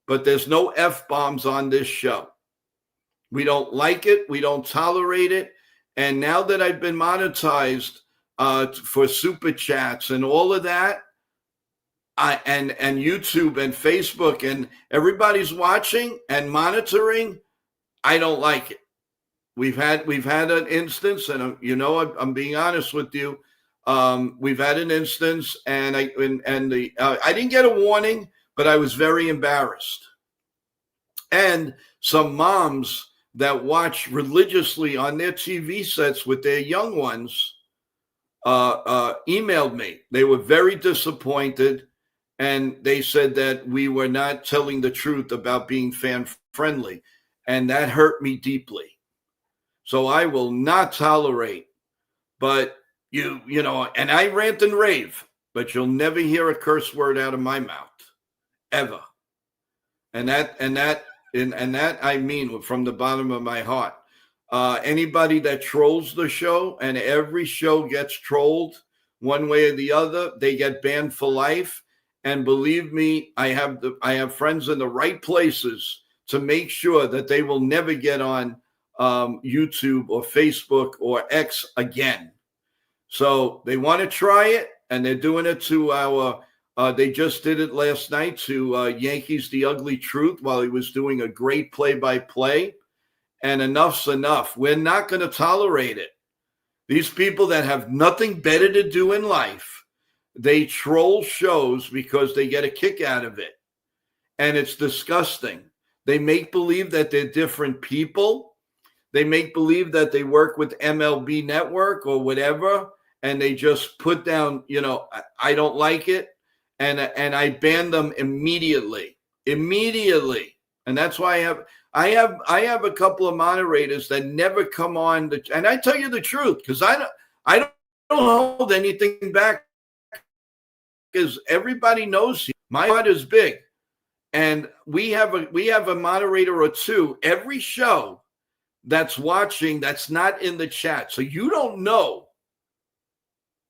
but there's no F-bombs on this show. We don't like it. We don't tolerate it. And now that I've been monetized for super chats and all of that, and YouTube and Facebook and everybody's watching and monitoring, I don't like it. We've had an instance, and I'm being honest with you. We've had an instance, and I didn't get a warning, but I was very embarrassed. And some moms that watch religiously on their TV sets with their young ones emailed me. They were very disappointed, and they said that we were not telling the truth about being fan friendly, and that hurt me deeply. So I will not tolerate. But you know, and I rant and rave, but you'll never hear a curse word out of my mouth ever. And that I mean from the bottom of my heart. Anybody that trolls the show, and every show gets trolled one way or the other, they get banned for life. And believe me, I have friends in the right places to make sure that they will never get on YouTube or Facebook or X again. So they want to try it, and they're doing it to our. They just did it last night to Yankees The Ugly Truth while he was doing a great play-by-play. And enough's enough. We're not going to tolerate it. These people that have nothing better to do in life, they troll shows because they get a kick out of it. And it's disgusting. They make believe that they're different people. They make believe that they work with MLB Network or whatever. And they just put down, you know, I don't like it. And I ban them immediately. And that's why I have a couple of moderators that never come on and I tell you the truth, because I don't hold anything back, because everybody knows my heart is big. And we have a moderator or two every show that's watching that's not in the chat. So you don't know.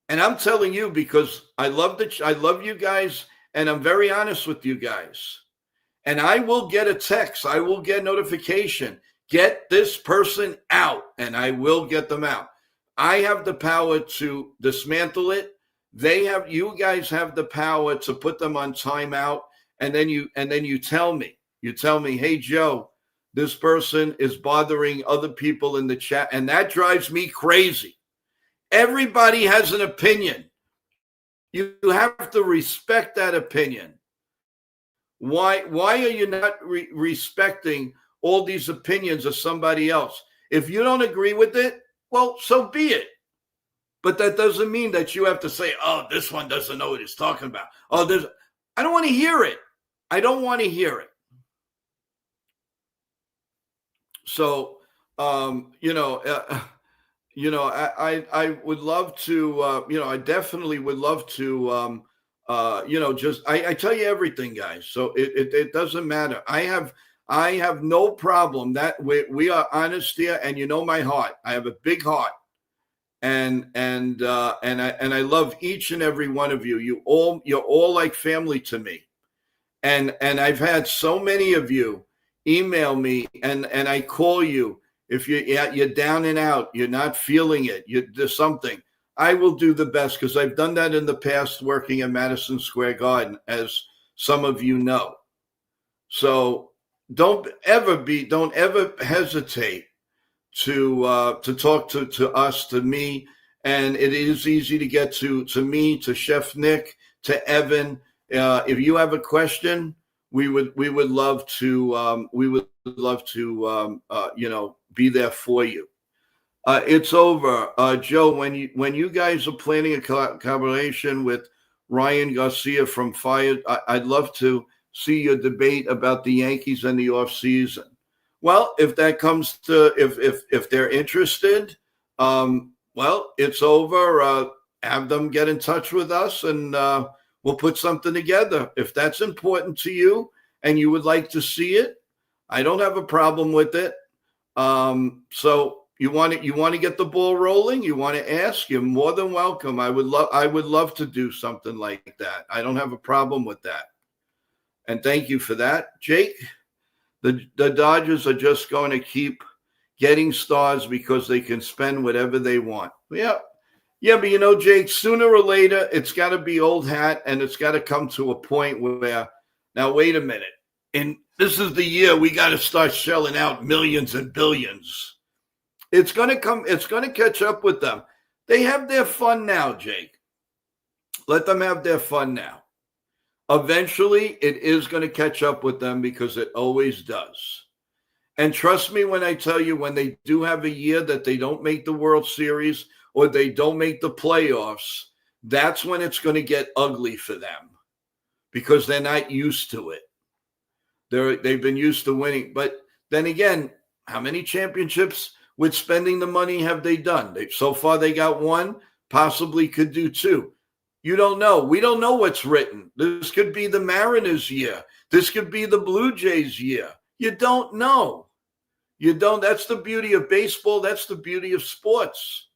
And I'm telling you, because I love you guys, and I'm very honest with you guys. And I will get a text. I will get notification. Get this person out, and I will get them out. I have the power to dismantle it. You guys have the power to put them on timeout, and then you tell me. You tell me, hey Joe, this person is bothering other people in the chat, and that drives me crazy. Everybody has an opinion. You have to respect that opinion. Why are you not respecting all these opinions of somebody else? If you don't agree with it, well, so be it. But that doesn't mean that you have to say, oh, this one doesn't know what he's talking about. Oh, I don't want to hear it. I don't want to hear it. So, I would love to, I definitely would love to, I tell you everything, guys. So it doesn't matter. I have no problem that we are honest here, and you know my heart. I have a big heart, and I love each and every one of you. You're all like family to me, and I've had so many of you email me, and I call you. If you're down and out, you're not feeling it, there's something, I will do the best, because I've done that in the past working at Madison Square Garden, as some of you know. So don't ever hesitate to talk to us, to me. And it is easy to get to me, to Chef Nick, to Evan. If you have a question, we would love to be there for you. It's over. Joe, when you guys are planning a collaboration with Ryan Garcia from Fire, I'd love to see your debate about the Yankees and the off season. Well, if that comes to, if they're interested, well, it's over. Have them get in touch with us, and we'll put something together. If that's important to you and you would like to see it, I don't have a problem with it. So you want to get the ball rolling? You want to ask? You're more than welcome. I would love to do something like that. I don't have a problem with that. And thank you for that, Jake. The Dodgers are just going to keep getting stars because they can spend whatever they want. Yeah, but Jake, sooner or later it's got to be old hat, and it's got to come to a point where, now wait a minute, and this is the year we got to start shelling out millions and billions. It's going to come. It's going to catch up with them. They have their fun now, Jake. Let them have their fun now. Eventually, it is going to catch up with them, because it always does. And trust me when I tell you, when they do have a year that they don't make the World Series or they don't make the playoffs, that's when it's going to get ugly for them, because they're not used to it. They've been used to winning. But then again, how many championships with spending the money have they done? So far, they got one. possibly could do too. You don't know. We don't know what's written. This could be the Mariners' year. This could be the Blue Jays' year. You don't know. You don't. That's the beauty of baseball. That's the beauty of sports.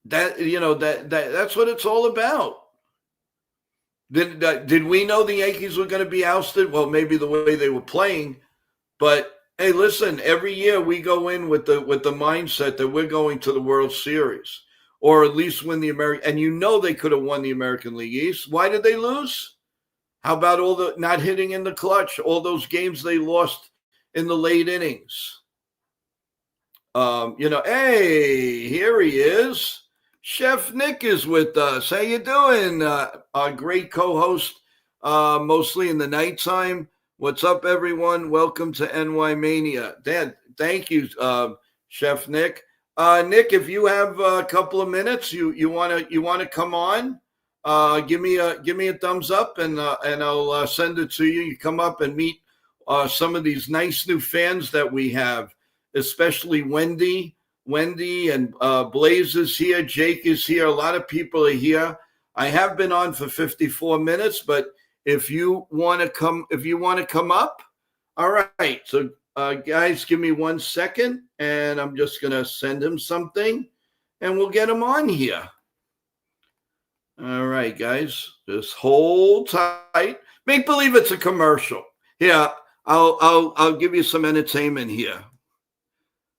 That's what it's all about. Did we know the Yankees were going to be ousted? Well, maybe the way they were playing, but hey, listen, every year we go in with the mindset that we're going to the World Series, or at least win the American. And they could have won the American League East. Why did they lose? How about all the not hitting in the clutch? All those games they lost in the late innings. Hey, here he is. Chef Nick is with us. How you doing? Our great co-host, mostly in the nighttime. What's up, everyone? Welcome to NY Mania. Dad, thank you, Chef Nick. Nick, if you have a couple of minutes, you wanna come on? Give me a thumbs up, and I'll send it to you. You come up and meet some of these nice new fans that we have, especially Wendy and Blaze is here. Jake is here. A lot of people are here. I have been on for 54 minutes, but if you want to come up, all right. So guys, give me 1 second, and I'm just gonna send him something, and we'll get him on here. All right, guys, just hold tight. Make believe it's a commercial. Yeah, I'll give you some entertainment here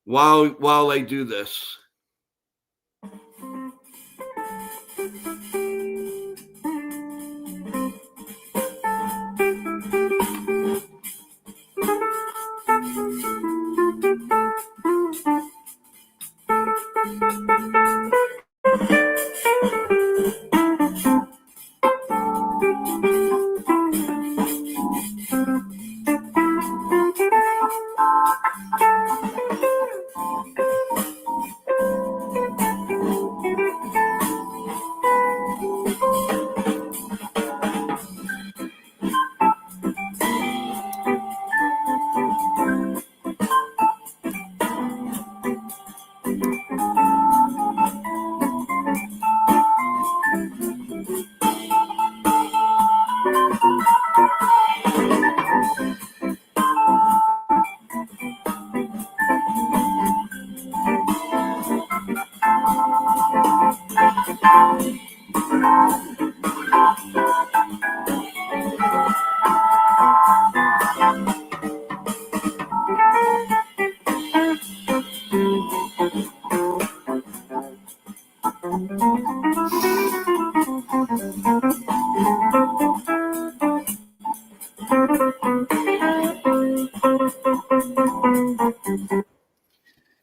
while I do this.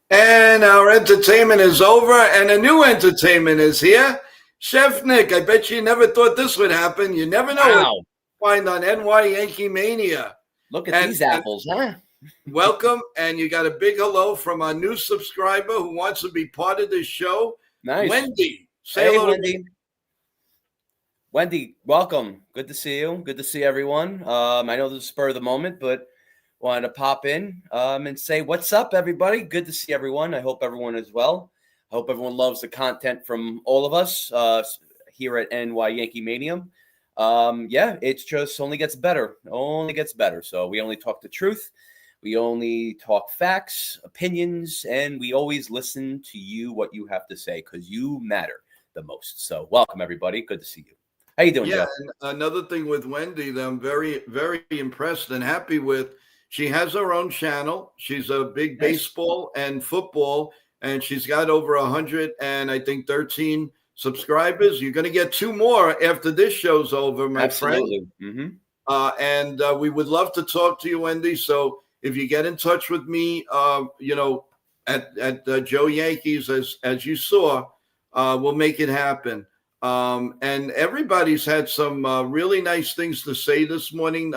And our entertainment is over, and a new entertainment is here. Chef Nick, I bet you never thought this would happen. You never know what you find on NY Yankee Mania. Look at these apples, huh? Welcome, and you got a big hello from our new subscriber who wants to be part of this show. Nice. Wendy. Say Hey, hello, Wendy. Wendy, welcome. Good to see you. Good to see everyone. I know this is spur of the moment, but wanted to pop in and say what's up, everybody. Good to see everyone. I hope everyone is well. I hope everyone loves the content from all of us here at NY Yankee Mania. Yeah, it's just only gets better. Only gets better. So we only talk the truth. We only talk facts, opinions, and we always listen to you, what you have to say, because you matter the most. So welcome, everybody. Good to see you. How you doing, Yeah, Jeff? and another thing with Wendy that I'm very, very impressed and happy with, she has her own channel. She's a big baseball and football, and she's got over 100 and I think 13 subscribers. You're going to get 2 more after this show's over, my friend. Mm-hmm. And we would love to talk to you, Wendy. So if you get in touch with me, at Joe Yankees, as you saw, we'll make it happen. And everybody's had some really nice things to say this morning.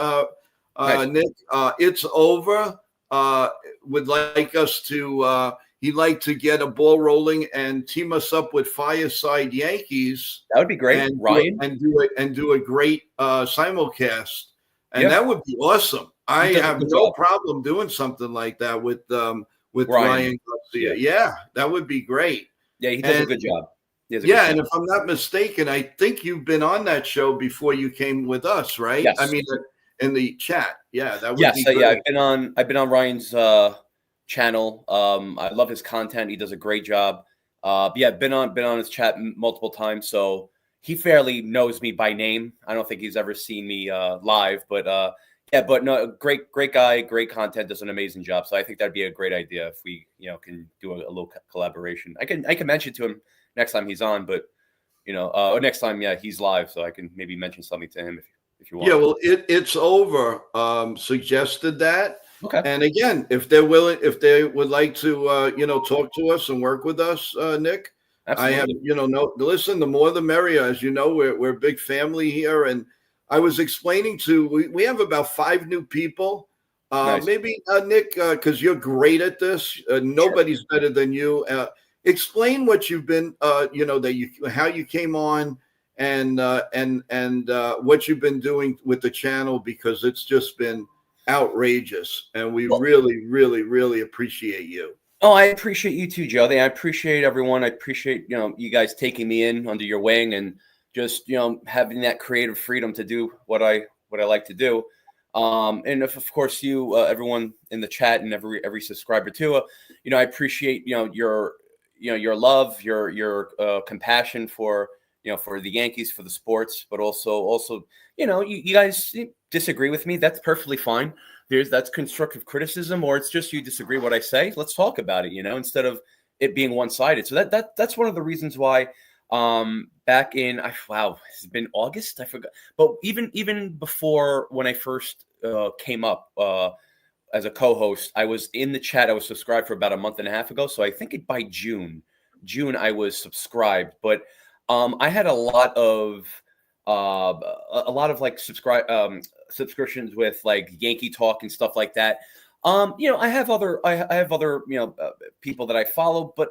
Nice. Nick, it's over. Would like us to. He'd like to get a ball rolling and team us up with Fireside Yankees. That would be great, and Ryan. Do a great simulcast, and that would be awesome. I have no problem doing something like that with Ryan Garcia. Yeah, that would be great. Yeah, he does a And good job. He does a good yeah, and job. if I'm not mistaken, I think you've been on that show before you came with us, right? I Yes. mean, in the chat. Yeah, that would Yes, be yeah, great. I've been on Ryan's channel. I love his content. He does a great job. But yeah, been on his chat multiple times, so he fairly knows me by name. I don't think he's ever seen me live, but yeah, but no, great guy, great content, does an amazing job. So I think that'd be a great idea if we, can do a little collaboration. I can mention to him next time he's on, but or next time, yeah, he's live, so I can maybe mention something to him if you Yeah, want. well, it's over. Suggested that, Okay, and again, if they're willing, if they would like to, talk to us and work with us, Nick, I have, absolutely. no. Listen, the more the merrier. As you know, we're a big family here, and I was explaining we have about 5 new people. Nice. Maybe Nick, because you're great at this. Sure. Nobody's better than you. Explain what you've been, how you came on and what you've been doing with the channel, because it's just been outrageous, and we Well, really, really, really appreciate you. oh, I appreciate you too, Joe. I appreciate everyone. I appreciate you guys taking me in under your wing and just having that creative freedom to do what I like to do. And if, of course, you everyone in the chat and every subscriber too. I appreciate your love, your compassion for for the Yankees, for the sports, but also you guys disagree with me. That's perfectly fine. That's constructive criticism, or it's just you disagree what I say. Let's talk about it, instead of it being one-sided. So that's one of the reasons why back in wow, it's been August, I forgot. But even before, when I first came up as a co-host, I was in the chat. I was subscribed for about a month and a half ago. So I think by June I was subscribed. But I had a lot of like subscriptions with like Yankee Talk and stuff like that. I have other people that I follow, but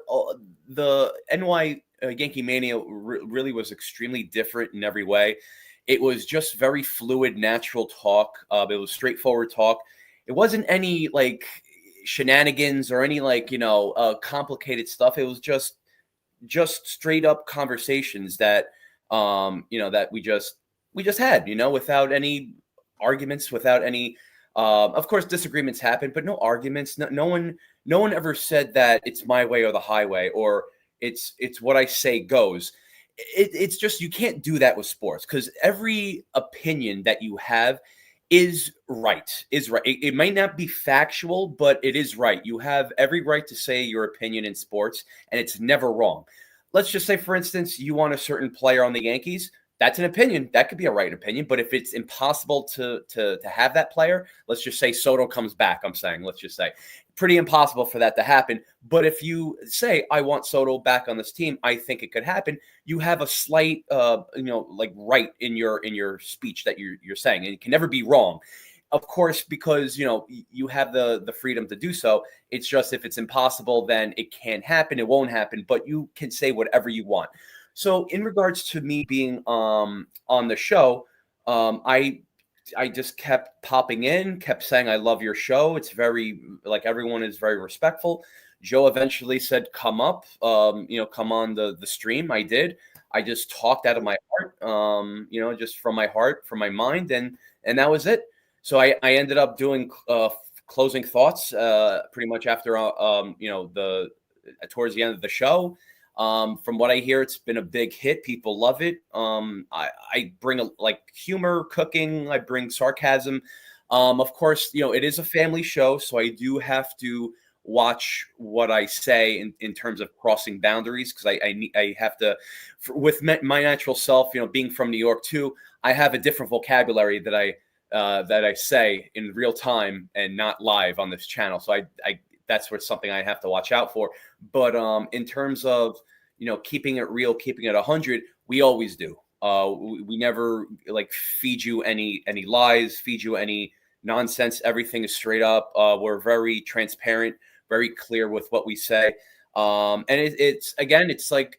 the NY Yankee Mania really was extremely different in every way. It was just very fluid, natural talk. It was straightforward talk. It wasn't any like shenanigans or any like complicated stuff. It was just straight up conversations that that we just had, without any arguments, without any of course disagreements happen, but no arguments. No one ever said that it's my way or the highway, or it's what I say goes. It's just, you can't do that with sports, because every opinion that you have is right. It might not be factual, but it is right. You have every right to say your opinion in sports, and it's never wrong. Let's just say, for instance, you want a certain player on the Yankees. That's an opinion. That could be a right opinion. But if it's impossible to have that player, let's just say Soto comes back. I'm saying, let's just say, pretty impossible for that to happen. But if you say, I want Soto back on this team, I think it could happen. You have a slight, like right in your speech that you're saying, and it can never be wrong. Of course, because you have the freedom to do so. It's just, if it's impossible, then it can't happen. It won't happen. But you can say whatever you want. So, in regards to me being on the show, I just kept popping in, kept saying I love your show. It's very, like, everyone is very respectful. Joe eventually said, "Come up, come on the stream." I did. I just talked out of my heart, just from my heart, from my mind, and that was it. So I ended up doing closing thoughts pretty much after the towards the end of the show. From what I hear, it's been a big hit. People love it. I bring like humor, cooking. I bring sarcasm. Of course, it is a family show, so I do have to watch what I say in terms of crossing boundaries, because I have to, with my natural self, being from New York too. I have a different vocabulary that I say in real time and not live on this channel. So I that's what's something I have to watch out for. But in terms of keeping it real, keeping it 100, we always do. We never like feed you any lies, feed you any nonsense. Everything is straight up. We're very transparent, very clear with what we say. And it's like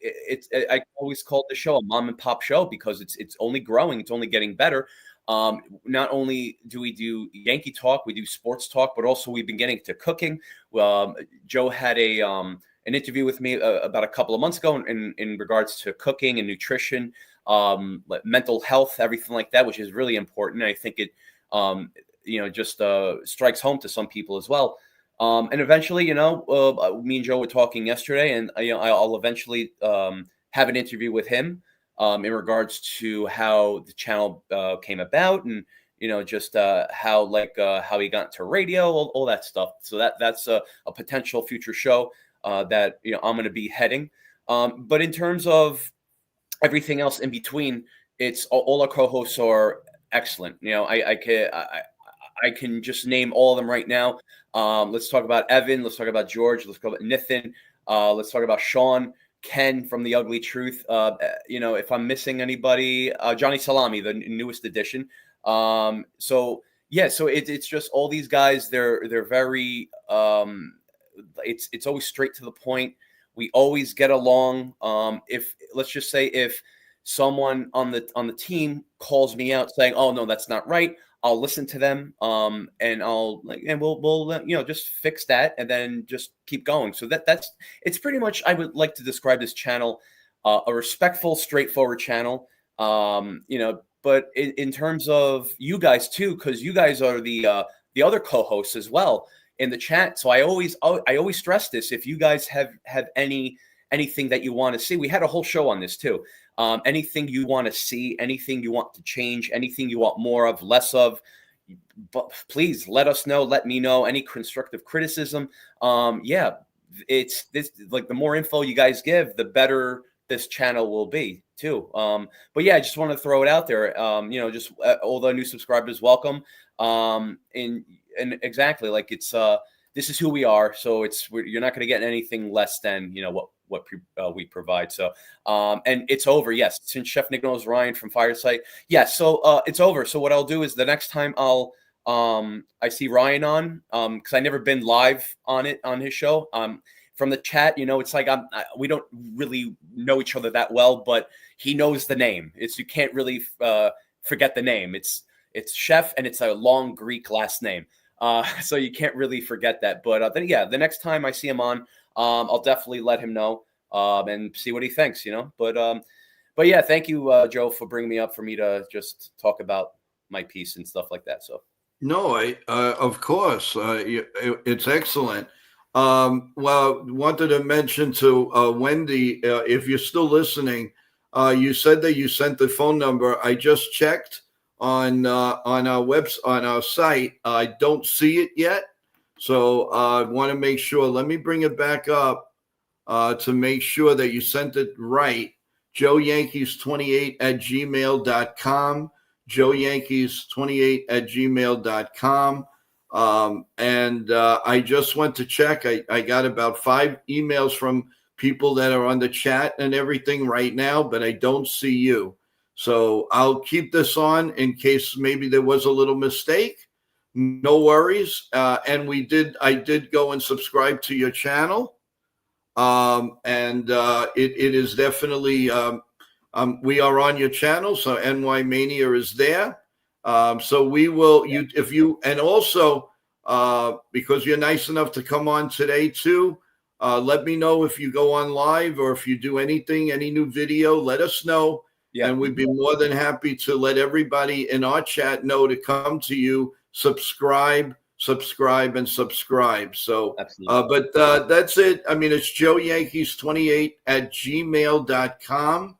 I always called the show a mom and pop show, because it's only growing, it's only getting better. Not only do we do Yankee talk, we do sports talk, but also we've been getting to cooking. Joe had an interview with me about a couple of months ago in regards to cooking and nutrition, like mental health, everything like that, which is really important. I think it, just strikes home to some people as well. And eventually, me and Joe were talking yesterday, and I'll eventually have an interview with him in regards to how the channel came about, and just how he got into radio, all that stuff. So that's a potential future show that I'm going to be heading. But in terms of everything else in between, it's all our co-hosts are excellent. I can just name all of them right now. Let's talk about Evan. Let's talk about George. Let's talk about Nathan. Let's talk about Sean, Ken from The Ugly Truth. If I'm missing anybody, Johnny Salami, the newest addition. So it's just all these guys. They're very. It's always straight to the point. We always get along. If let's just say if someone on the team calls me out saying, "Oh no, that's not right," I'll listen to them, and we'll just fix that and then just keep going. So it's pretty much, I would like to describe this channel a respectful, straightforward channel. But in terms of you guys too, because you guys are the other co-hosts as well in the chat. So I always stress this: if you guys have anything that you want to see, we had a whole show on this too. Anything you want to see, anything you want to change, anything you want more of, less of, but please let us know. Let me know any constructive criticism. It's this, like, the more info you guys give, the better this channel will be too. But yeah, I just want to throw it out there. Just all the new subscribers, welcome. And exactly, like, it's this is who we are. So you're not going to get anything less than what we provide. So and it's over. Yes, since Chef Nick knows Ryan from Fireside. Yes, so it's over. So what I'll do is the next time I see Ryan on, because I never been live on his show. From the chat, it's like we don't really know each other that well, but he knows the name. You can't really forget the name. It's Chef, and it's a long Greek last name. So you can't really forget that. But the next time I see him on, I'll definitely let him know and see what he thinks. But yeah, thank you, Joe, for bringing me up for me to just talk about my piece and stuff like that. So no, of course, it's excellent. Wanted to mention to Wendy, if you're still listening, you said that you sent the phone number. I just checked on our site. I don't see it yet, so I want to make sure. Let me bring it back up to make sure that you sent it right. JoeYankees28@gmail.com. JoeYankees28@gmail.com. And I just went to check. I got about 5 emails from people that are on the chat and everything right now, but I don't see you. So I'll keep this on in case maybe there was a little mistake. No worries. And I did go and subscribe to your channel. It is definitely, we are on your channel. So NY Mania is there. So we will, and also, because you're nice enough to come on today too, let me know if you go on live or if you do anything, any new video, let us know. Yeah. And we'd be more than happy to let everybody in our chat know to come to you, subscribe. So, but that's it. I mean, it's JoeYankees28@gmail.com.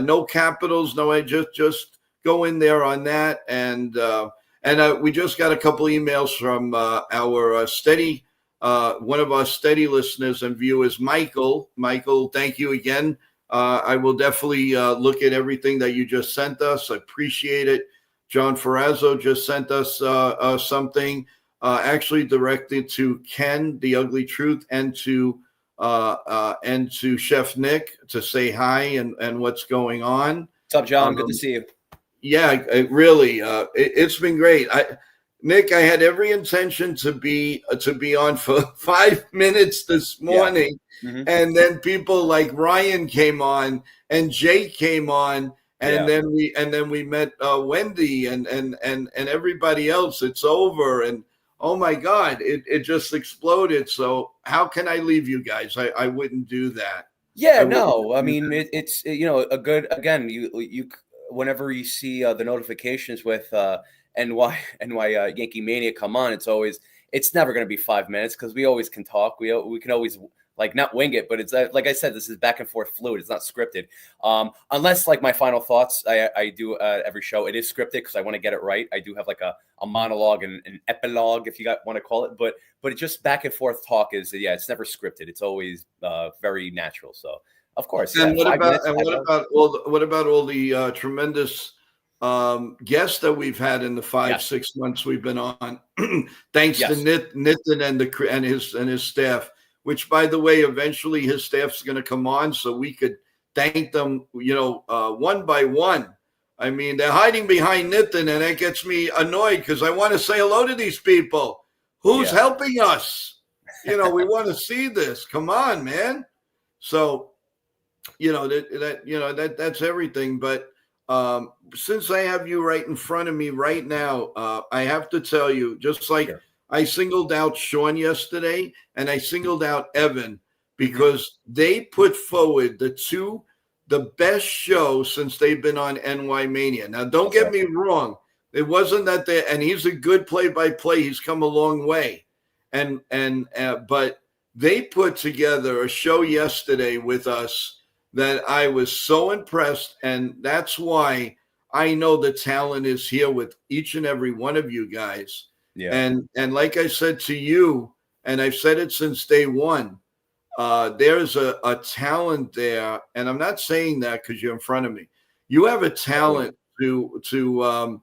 No capitals, no, just go in there on that. And we just got a couple emails from our steady, one of our steady listeners and viewers, Michael. Michael, thank you again. I will definitely look at everything that you just sent us. I appreciate it. John Ferrazzo just sent us something actually directed to Ken, The Ugly Truth, and to Chef Nick to say hi and what's going on. What's up, John? Good to see you. Yeah, it's been great. Nick, I had every intention to be on for 5 minutes this morning. Yeah. Mm-hmm. And then people like Ryan came on and Jake came on, and then we met Wendy and everybody else. It's over, and oh my God, it just exploded. So how can I leave you guys? I wouldn't do that. Yeah, I wouldn't no, I do mean that. it's a good again. You whenever you see the notifications with NY Yankee Mania come on, it's never going to be 5 minutes because we always can talk. We can always like not wing it, but it's like I said, this is back and forth fluid. It's not scripted. Unless like my final thoughts, I do every show. It is scripted because I want to get it right. I do have like a monologue and an epilogue, if you want to call it, but it's just back and forth talk it's never scripted. It's always very natural. So of course, yeah, And what 5 minutes. about all the tremendous guests that we've had in the Yes, 5-6 months we've been on, thanks to yes, Nitin and his staff. Which, by the way, eventually his staff's going to come on, so we could thank them, one by one. I mean, they're hiding behind Nitin, and that gets me annoyed because I want to say hello to these people. Who's yeah, helping us? We want to see this. Come on, man. So that's everything. But since I have you right in front of me right now, I have to tell you, just like sure. I singled out Sean yesterday and I singled out Evan Mm-hmm. because they put forward the best show since they've been on NY Mania. Now, don't get me wrong. It wasn't that and he's a good play-by-play. He's come a long way. But they put together a show yesterday with us that I was so impressed. And that's why I know the talent is here with each and every one of you guys. Yeah. And like I said to you, and I've said it since day one, there's a talent there, and I'm not saying that because you're in front of me. You have a talent to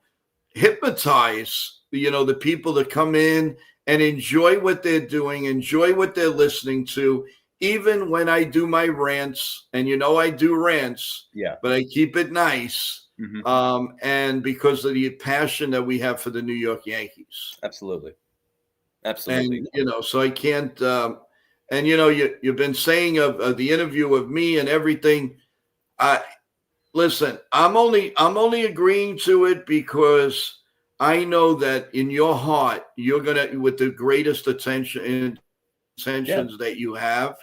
hypnotize, the people that come in and enjoy what they're doing, enjoy what they're listening to, even when I do my rants. And I do rants, but I keep it nice. Mm-hmm. And because of the passion that we have for the New York Yankees. Absolutely. And, so I can't, and, you've been saying of the interview of me and everything. Listen, I'm only agreeing to it because I know that in your heart, you're going to, with the greatest intentions that you have.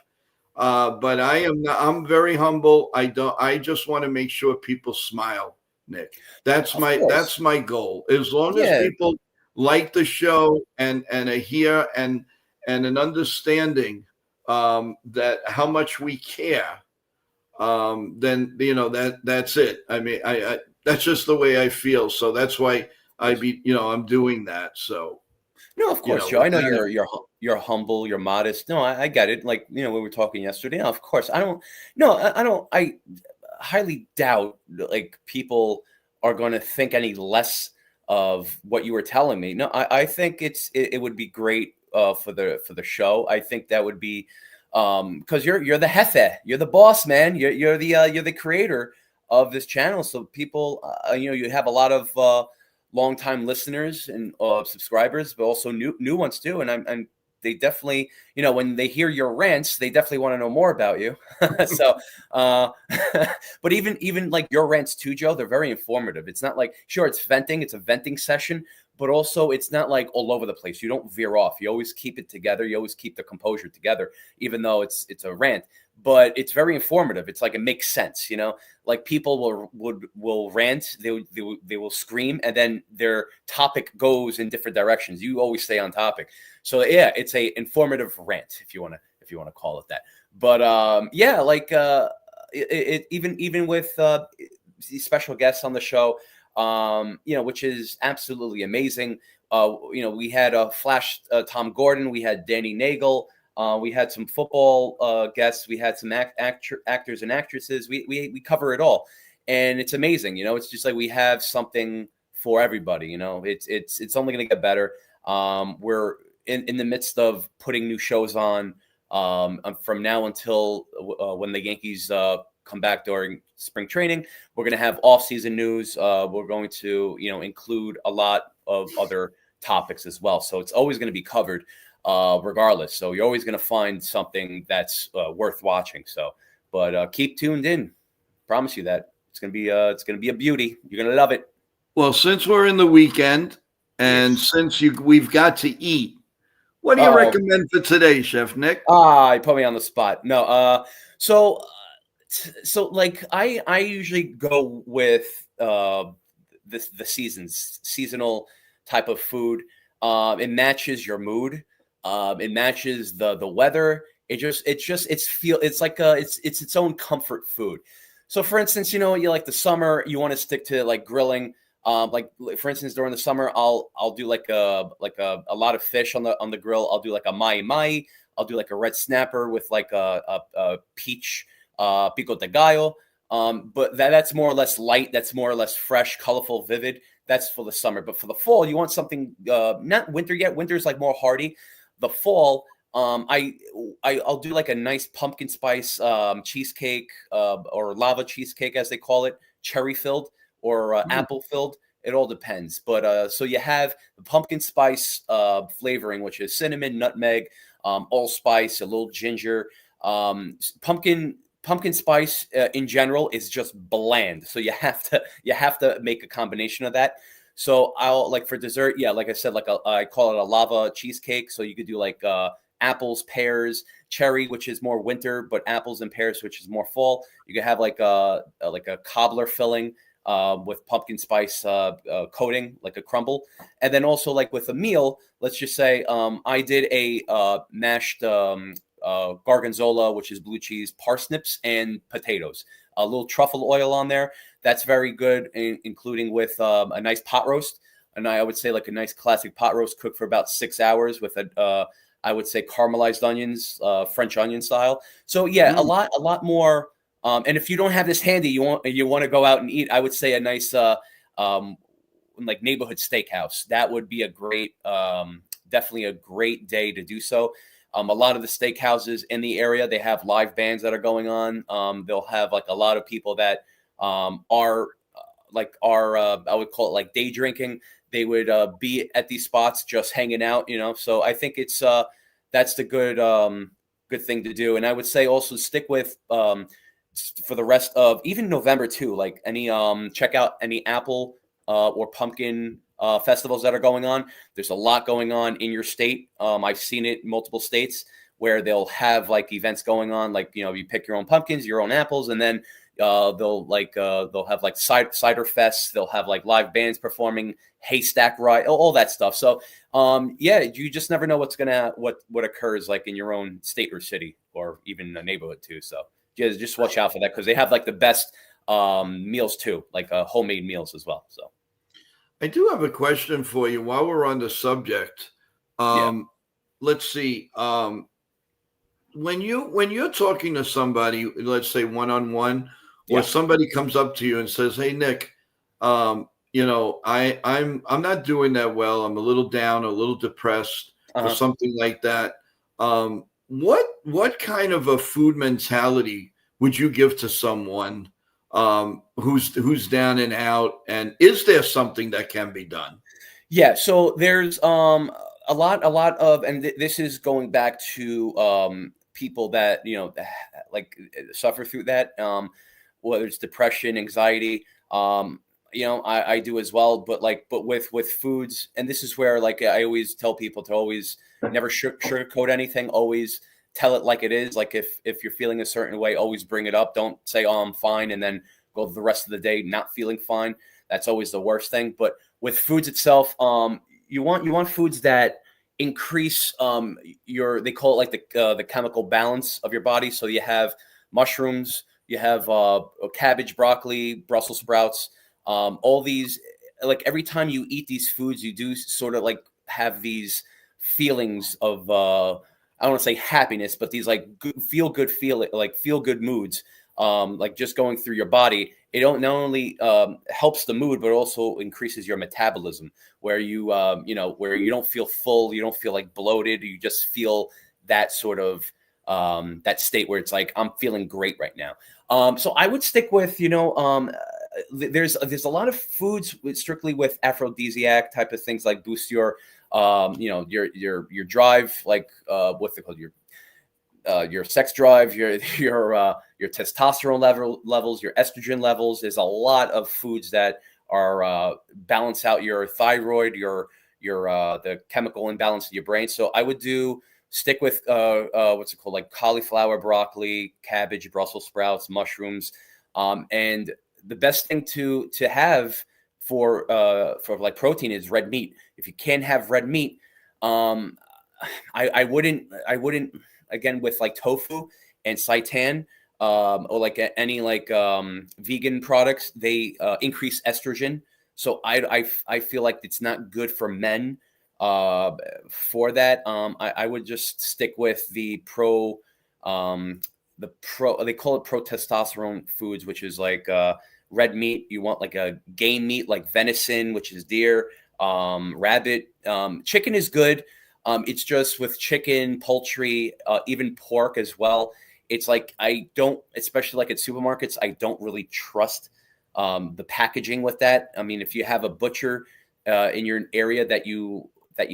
But I'm very humble. I just want to make sure people smile, Nick. That's my goal. As long as people like the show and are here and an understanding that how much we care, then that's it. I mean, I that's just the way I feel. So that's why I'm doing that. So no, of course, Joe. I know you're humble, you're modest. No, I get it. Like we were talking yesterday. No, of course, I don't. No, I don't. I highly doubt like people are going to think any less of what you were telling me. No, I think it would be great for the show. I think that would be because you're the jefe, you're the boss, man. You're the creator of this channel. So people, you have a lot of longtime listeners and subscribers, but also new ones too. And they definitely, when they hear your rants, they definitely want to know more about you. So, but even like your rants too, Joe, they're very informative. It's not like, sure, it's a venting session, but also it's not like all over the place. You don't veer off. You always keep it together. You always keep the composure together, even though it's a rant. But it's very informative. It's like it makes sense, like people will rant, they will scream, and then their topic goes in different directions. You always stay on topic. So yeah, it's a informative rant, if you want to call it that. But like even with special guests on the show, which is absolutely amazing. We had Flash Tom Gordon, we had Danny Nagel. We had some football guests. We had some actors and actresses. We cover it all, and it's amazing. It's just like we have something for everybody. It's only going to get better. We're in the midst of putting new shows on from now until when the Yankees come back during spring training. We're going to have off-season news. We're going to include a lot of other topics as well. So it's always going to be covered. Regardless. So you're always going to find something that's worth watching. So, but keep tuned in. Promise you that it's going to be a beauty. You're going to love it. Well, since we're in the weekend, And Yes. since we've got to eat, what do you Oh, recommend for today, Chef Nick? you put me on the spot. No, so so like I usually go with the seasonal type of food. It matches your mood. It matches the weather. It's like it's its own comfort food. So for instance, you like the summer, you want to stick to like grilling. For instance, during the summer, I'll do like a lot of fish on the grill. I'll do like a mai mai. I'll do like a red snapper with like a peach pico de gallo. But that's more or less light. That's more or less fresh, colorful, vivid. That's for the summer. But for the fall, you want something not winter yet. Winter's like more hearty. The fall, I'll do like a nice pumpkin spice cheesecake or lava cheesecake as they call it, cherry filled or Mm. apple filled. It all depends. But so you have the pumpkin spice flavoring, which is cinnamon, nutmeg, allspice, a little ginger. Pumpkin spice in general is just bland, so you have to make a combination of that. So I'll like for dessert, yeah, like I said, I call it a lava cheesecake. So you could do like apples, pears, cherry, which is more winter, but apples and pears, which is more fall. You could have like a cobbler filling with pumpkin spice coating, like a crumble, and then also like with a meal. Let's just say I did a mashed gorgonzola, which is blue cheese, parsnips, and potatoes. A little truffle oil on there. That's very good, including with a nice pot roast. And I would say like a nice classic pot roast cooked for about 6 hours with I would say caramelized onions, French onion style. So yeah, Mm. a lot more. And if you don't have this handy, you want to go out and eat. I would say a nice um, like neighborhood steakhouse. That would be a great, definitely a great day to do so. A lot of the steakhouses in the area, they have live bands that are going on. They'll have like a lot of people that are I would call it like day drinking. They would be at these spots just hanging out. So I think it's that's the good thing to do. And I would say also stick with for the rest of even November too. Like any check out any apple or pumpkin festivals that are going on. There's a lot going on in your state. I've seen it in multiple states where they'll have like events going on, like you pick your own pumpkins, your own apples, and then they'll have like cider fests. They'll have like live bands performing, haystack ride, all that stuff. So yeah, you just never know what occurs like in your own state or city or even a neighborhood too. So yeah, just watch out for that because they have like the best meals too, like homemade meals as well. So I do have a question for you while we're on the subject. yeah. Let's see. When you're talking to somebody, let's say one on one, or Yeah. somebody comes up to you and says, "Hey Nick, I'm not doing that well. I'm a little down, a little depressed, or Uh-huh. something like that." What kind of a food mentality would you give to someone who's down and out? And is there something that can be done? Yeah, so there's a lot of and this is going back to people that like suffer through that whether it's depression, anxiety, I do as well, but with foods, and this is where like I always tell people to always never sugarcoat anything, always tell it like it is. Like if you're feeling a certain way, always bring it up. Don't say, "Oh, I'm fine," and then go the rest of the day not feeling fine. That's always the worst thing. But with foods itself, you want foods that increase your, they call it like the chemical balance of your body. So you have mushrooms, you have cabbage, broccoli, Brussels sprouts, all these. Like every time you eat these foods, you do sort of like have these feelings of I don't want to say happiness, but these like feel good moods, like just going through your body. It don't not only helps the mood, but also increases your metabolism, where where you don't feel full, you don't feel like bloated, you just feel that sort of that state where it's like I'm feeling great right now. So I would stick with there's a lot of foods strictly with aphrodisiac type of things like boost your drive, like what's it called, your sex drive, your testosterone levels, your estrogen levels. There's a lot of foods that are balance out your thyroid, the chemical imbalance in your brain. So I would stick with what's it called, like cauliflower, broccoli, cabbage, Brussels sprouts, mushrooms, and the best thing to have for like protein is red meat. If you can't have red meat, I wouldn't again with like tofu and seitan, or like any like vegan products, they increase estrogen. So I feel like it's not good for men for that. I would just stick with the they call it pro testosterone foods, which is like red meat. You want like a game meat like venison, which is deer, rabbit. Chicken is good. It's just with chicken, poultry, even pork as well. It's like I don't, especially like at supermarkets, I don't really trust the packaging with that. I mean, if you have a butcher in your area that you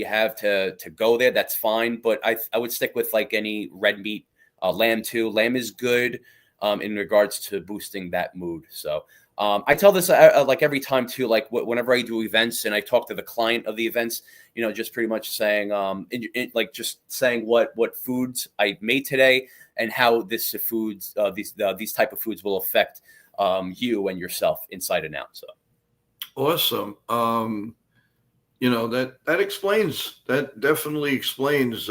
have to go there, that's fine. But I would stick with like any red meat, lamb too. Lamb is good in regards to boosting that mood. So I tell this like every time too, like whenever I do events and I talk to the client of the events, just pretty much saying, like just saying what foods I made today and how these type of foods will affect you and yourself inside and out. So awesome. That definitely explains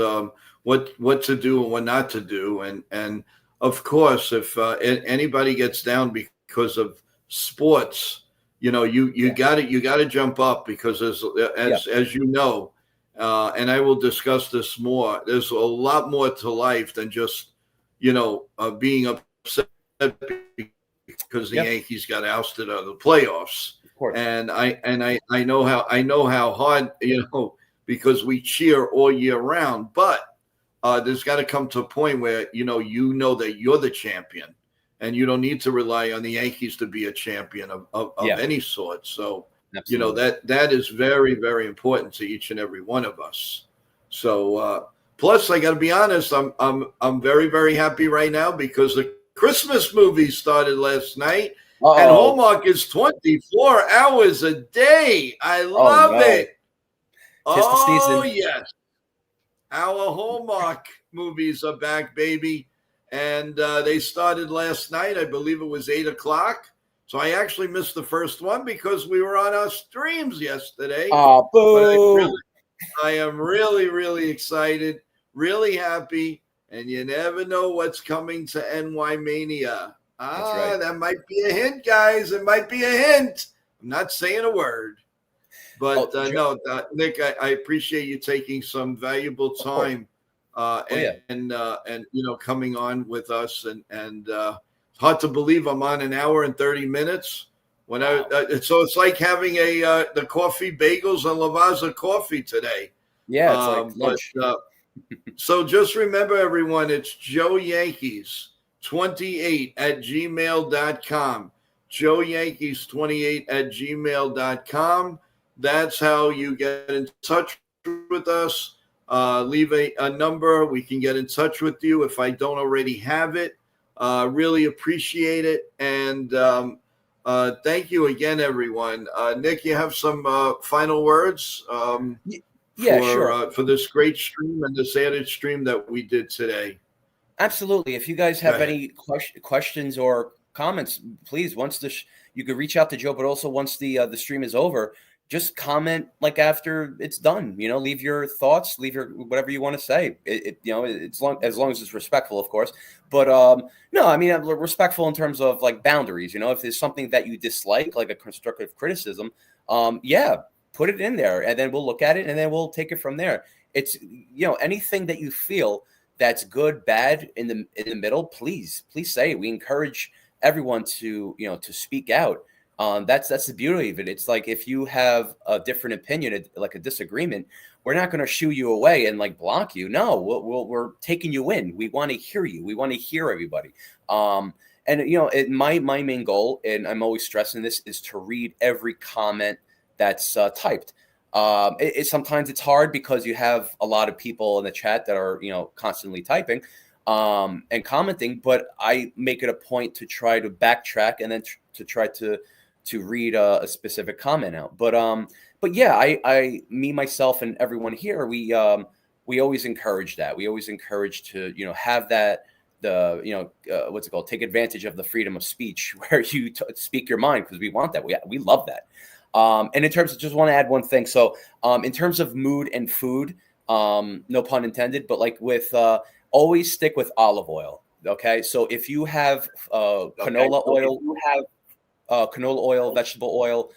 what to do and what not to do, and of course, if anybody gets down because of sports, you got to jump up, because as you know, and I will discuss this more. There's a lot more to life than just being upset because the Yankees got ousted out of the playoffs. of course, And I know how hard, because we cheer all year round, but there's got to come to a point where that you're the champion, and you don't need to rely on the Yankees to be a champion of any sort. So absolutely. that is very, very important to each and every one of us. So plus, I got to be honest, I'm very, very happy right now because the Christmas movie started last night. Uh-oh. And Hallmark is 24 hours a day. I love it. Tis the season. Yes. Our Hallmark movies are back, baby. And they started last night. I believe it was 8:00. So I actually missed the first one because we were on our streams yesterday. Oh, boo. But I am really, really excited, really happy. And you never know what's coming to NY Mania. That's right. That might be a hint, guys. It might be a hint. I'm not saying a word. But Nick, I appreciate you taking some valuable time and coming on with us. And it's hard to believe I'm on an hour and 30 minutes. So it's like having the coffee bagels and Lavazza coffee today. Yeah, it's like lunch. So just remember, everyone, it's Joe Yankees 28 at gmail.com. Joe Yankees 28 at gmail.com. That's how you get in touch with us. Leave a number. We can get in touch with you if I don't already have it. Really appreciate it. And thank you again, everyone. Nick, you have some final words? Sure. For this great stream and this added stream that we did today. Absolutely. If you guys have any questions or comments, please, you could reach out to Joe, but also once the stream is over, just comment like after it's done. Leave your thoughts, leave your whatever you want to say. It's as long as it's respectful, of course. But no, I mean, I'm respectful in terms of like boundaries. If there's something that you dislike, like a constructive criticism, put it in there, and then we'll look at it, and then we'll take it from there. It's anything that you feel that's good, bad, in the middle, please say it. We encourage everyone to speak out. That's the beauty of it. It's like if you have a different opinion, like a disagreement, we're not going to shoo you away and like block you. No, we're taking you in. We want to hear you. We want to hear everybody. And my main goal, and I'm always stressing this, is to read every comment that's typed. Sometimes it's hard because you have a lot of people in the chat that are constantly typing and commenting, but I make it a point to try to backtrack and then to try to read a specific comment out. But yeah, me, myself, and everyone here, we always encourage that. We always encourage to have that what's it called? Take advantage of the freedom of speech, where you speak your mind, because we want that. We love that. And in terms of, just want to add one thing. So in terms of mood and food, no pun intended, but like with always stick with olive oil. Okay, so if you have canola oil, vegetable oil,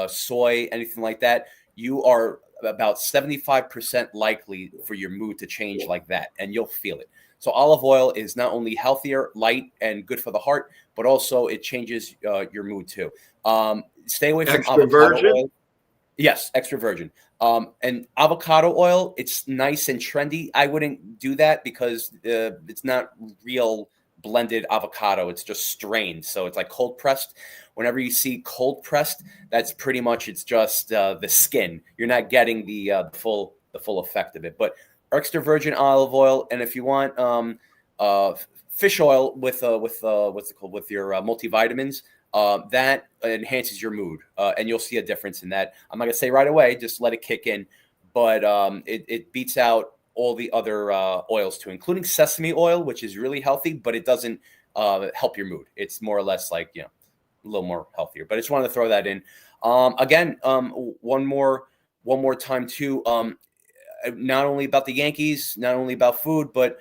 soy, anything like that, you are about 75% likely for your mood to change like that, and you'll feel it. So olive oil is not only healthier, light, and good for the heart, but also it changes your mood too. Stay away from Extra avocado virgin? oil. Yes, extra virgin. And avocado oil, it's nice and trendy. I wouldn't do that because it's not real blended avocado. It's just strained. So it's like cold pressed. Whenever you see cold pressed, that's pretty much, it's just the skin. You're not getting the full effect of it. But extra virgin olive oil, and if you want fish oil with what's it called, with your multivitamins, that enhances your mood, and you'll see a difference in that. I'm not gonna say right away, just let it kick in, but it beats out all the other oils too, including sesame oil, which is really healthy, but it doesn't help your mood. It's more or less like, a little more healthier. But I just wanted to throw that in. Again, one more time too. Not only about the Yankees, not only about food, but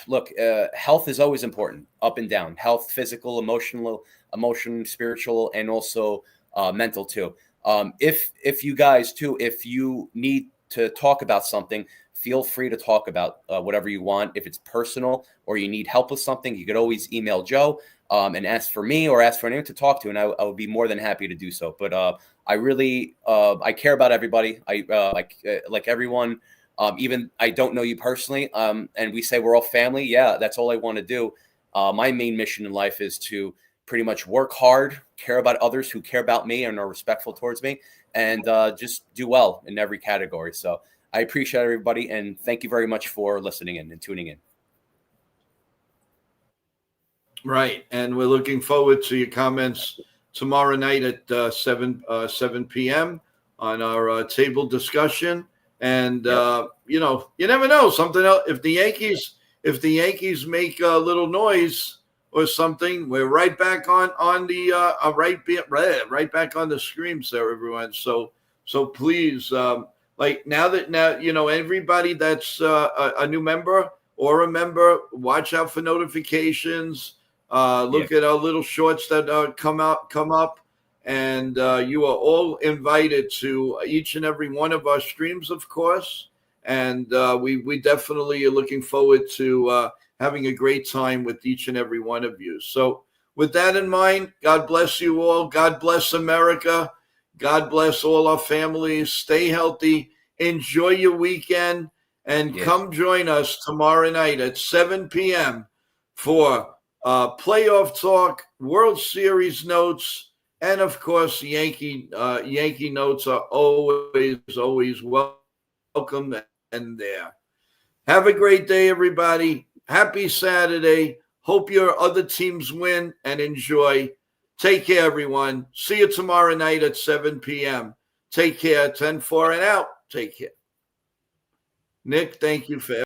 look, health is always important, up and down. Health, physical, emotion, spiritual, and also mental too. If you guys too, if you need to talk about something, feel free to talk about whatever you want. If it's personal or you need help with something, you could always email Joe and ask for me or ask for anyone to talk to, and I would be more than happy to do so. But I really I care about everybody. I like everyone. Even I don't know you personally, and we say we're all family. Yeah, that's all I want to do. My main mission in life is to pretty much work hard, care about others who care about me and are respectful towards me, and just do well in every category. So I appreciate everybody, and thank you very much for listening in and tuning in. Right. And we're looking forward to your comments tomorrow night at 7 p.m. on our table discussion. And, you never know, something else. If the Yankees make a little noise or something, we're right back on the right back on the screens there, everyone. So please, like now, everybody that's a new member or a member, watch out for notifications. Look at our little shorts that come up, and you are all invited to each and every one of our streams, of course. And we definitely are looking forward to having a great time with each and every one of you. So with that in mind, God bless you all. God bless America. God bless all our families. Stay healthy. Enjoy your weekend. And come join us tomorrow night at 7 p.m. for playoff talk, World Series notes, and of course, Yankee notes are always welcome and there. Have a great day, everybody. Happy Saturday. Hope your other teams win and enjoy. Take care, everyone. See you tomorrow night at 7 p.m. Take care. 10-4 and out. Take care. Nick, thank you for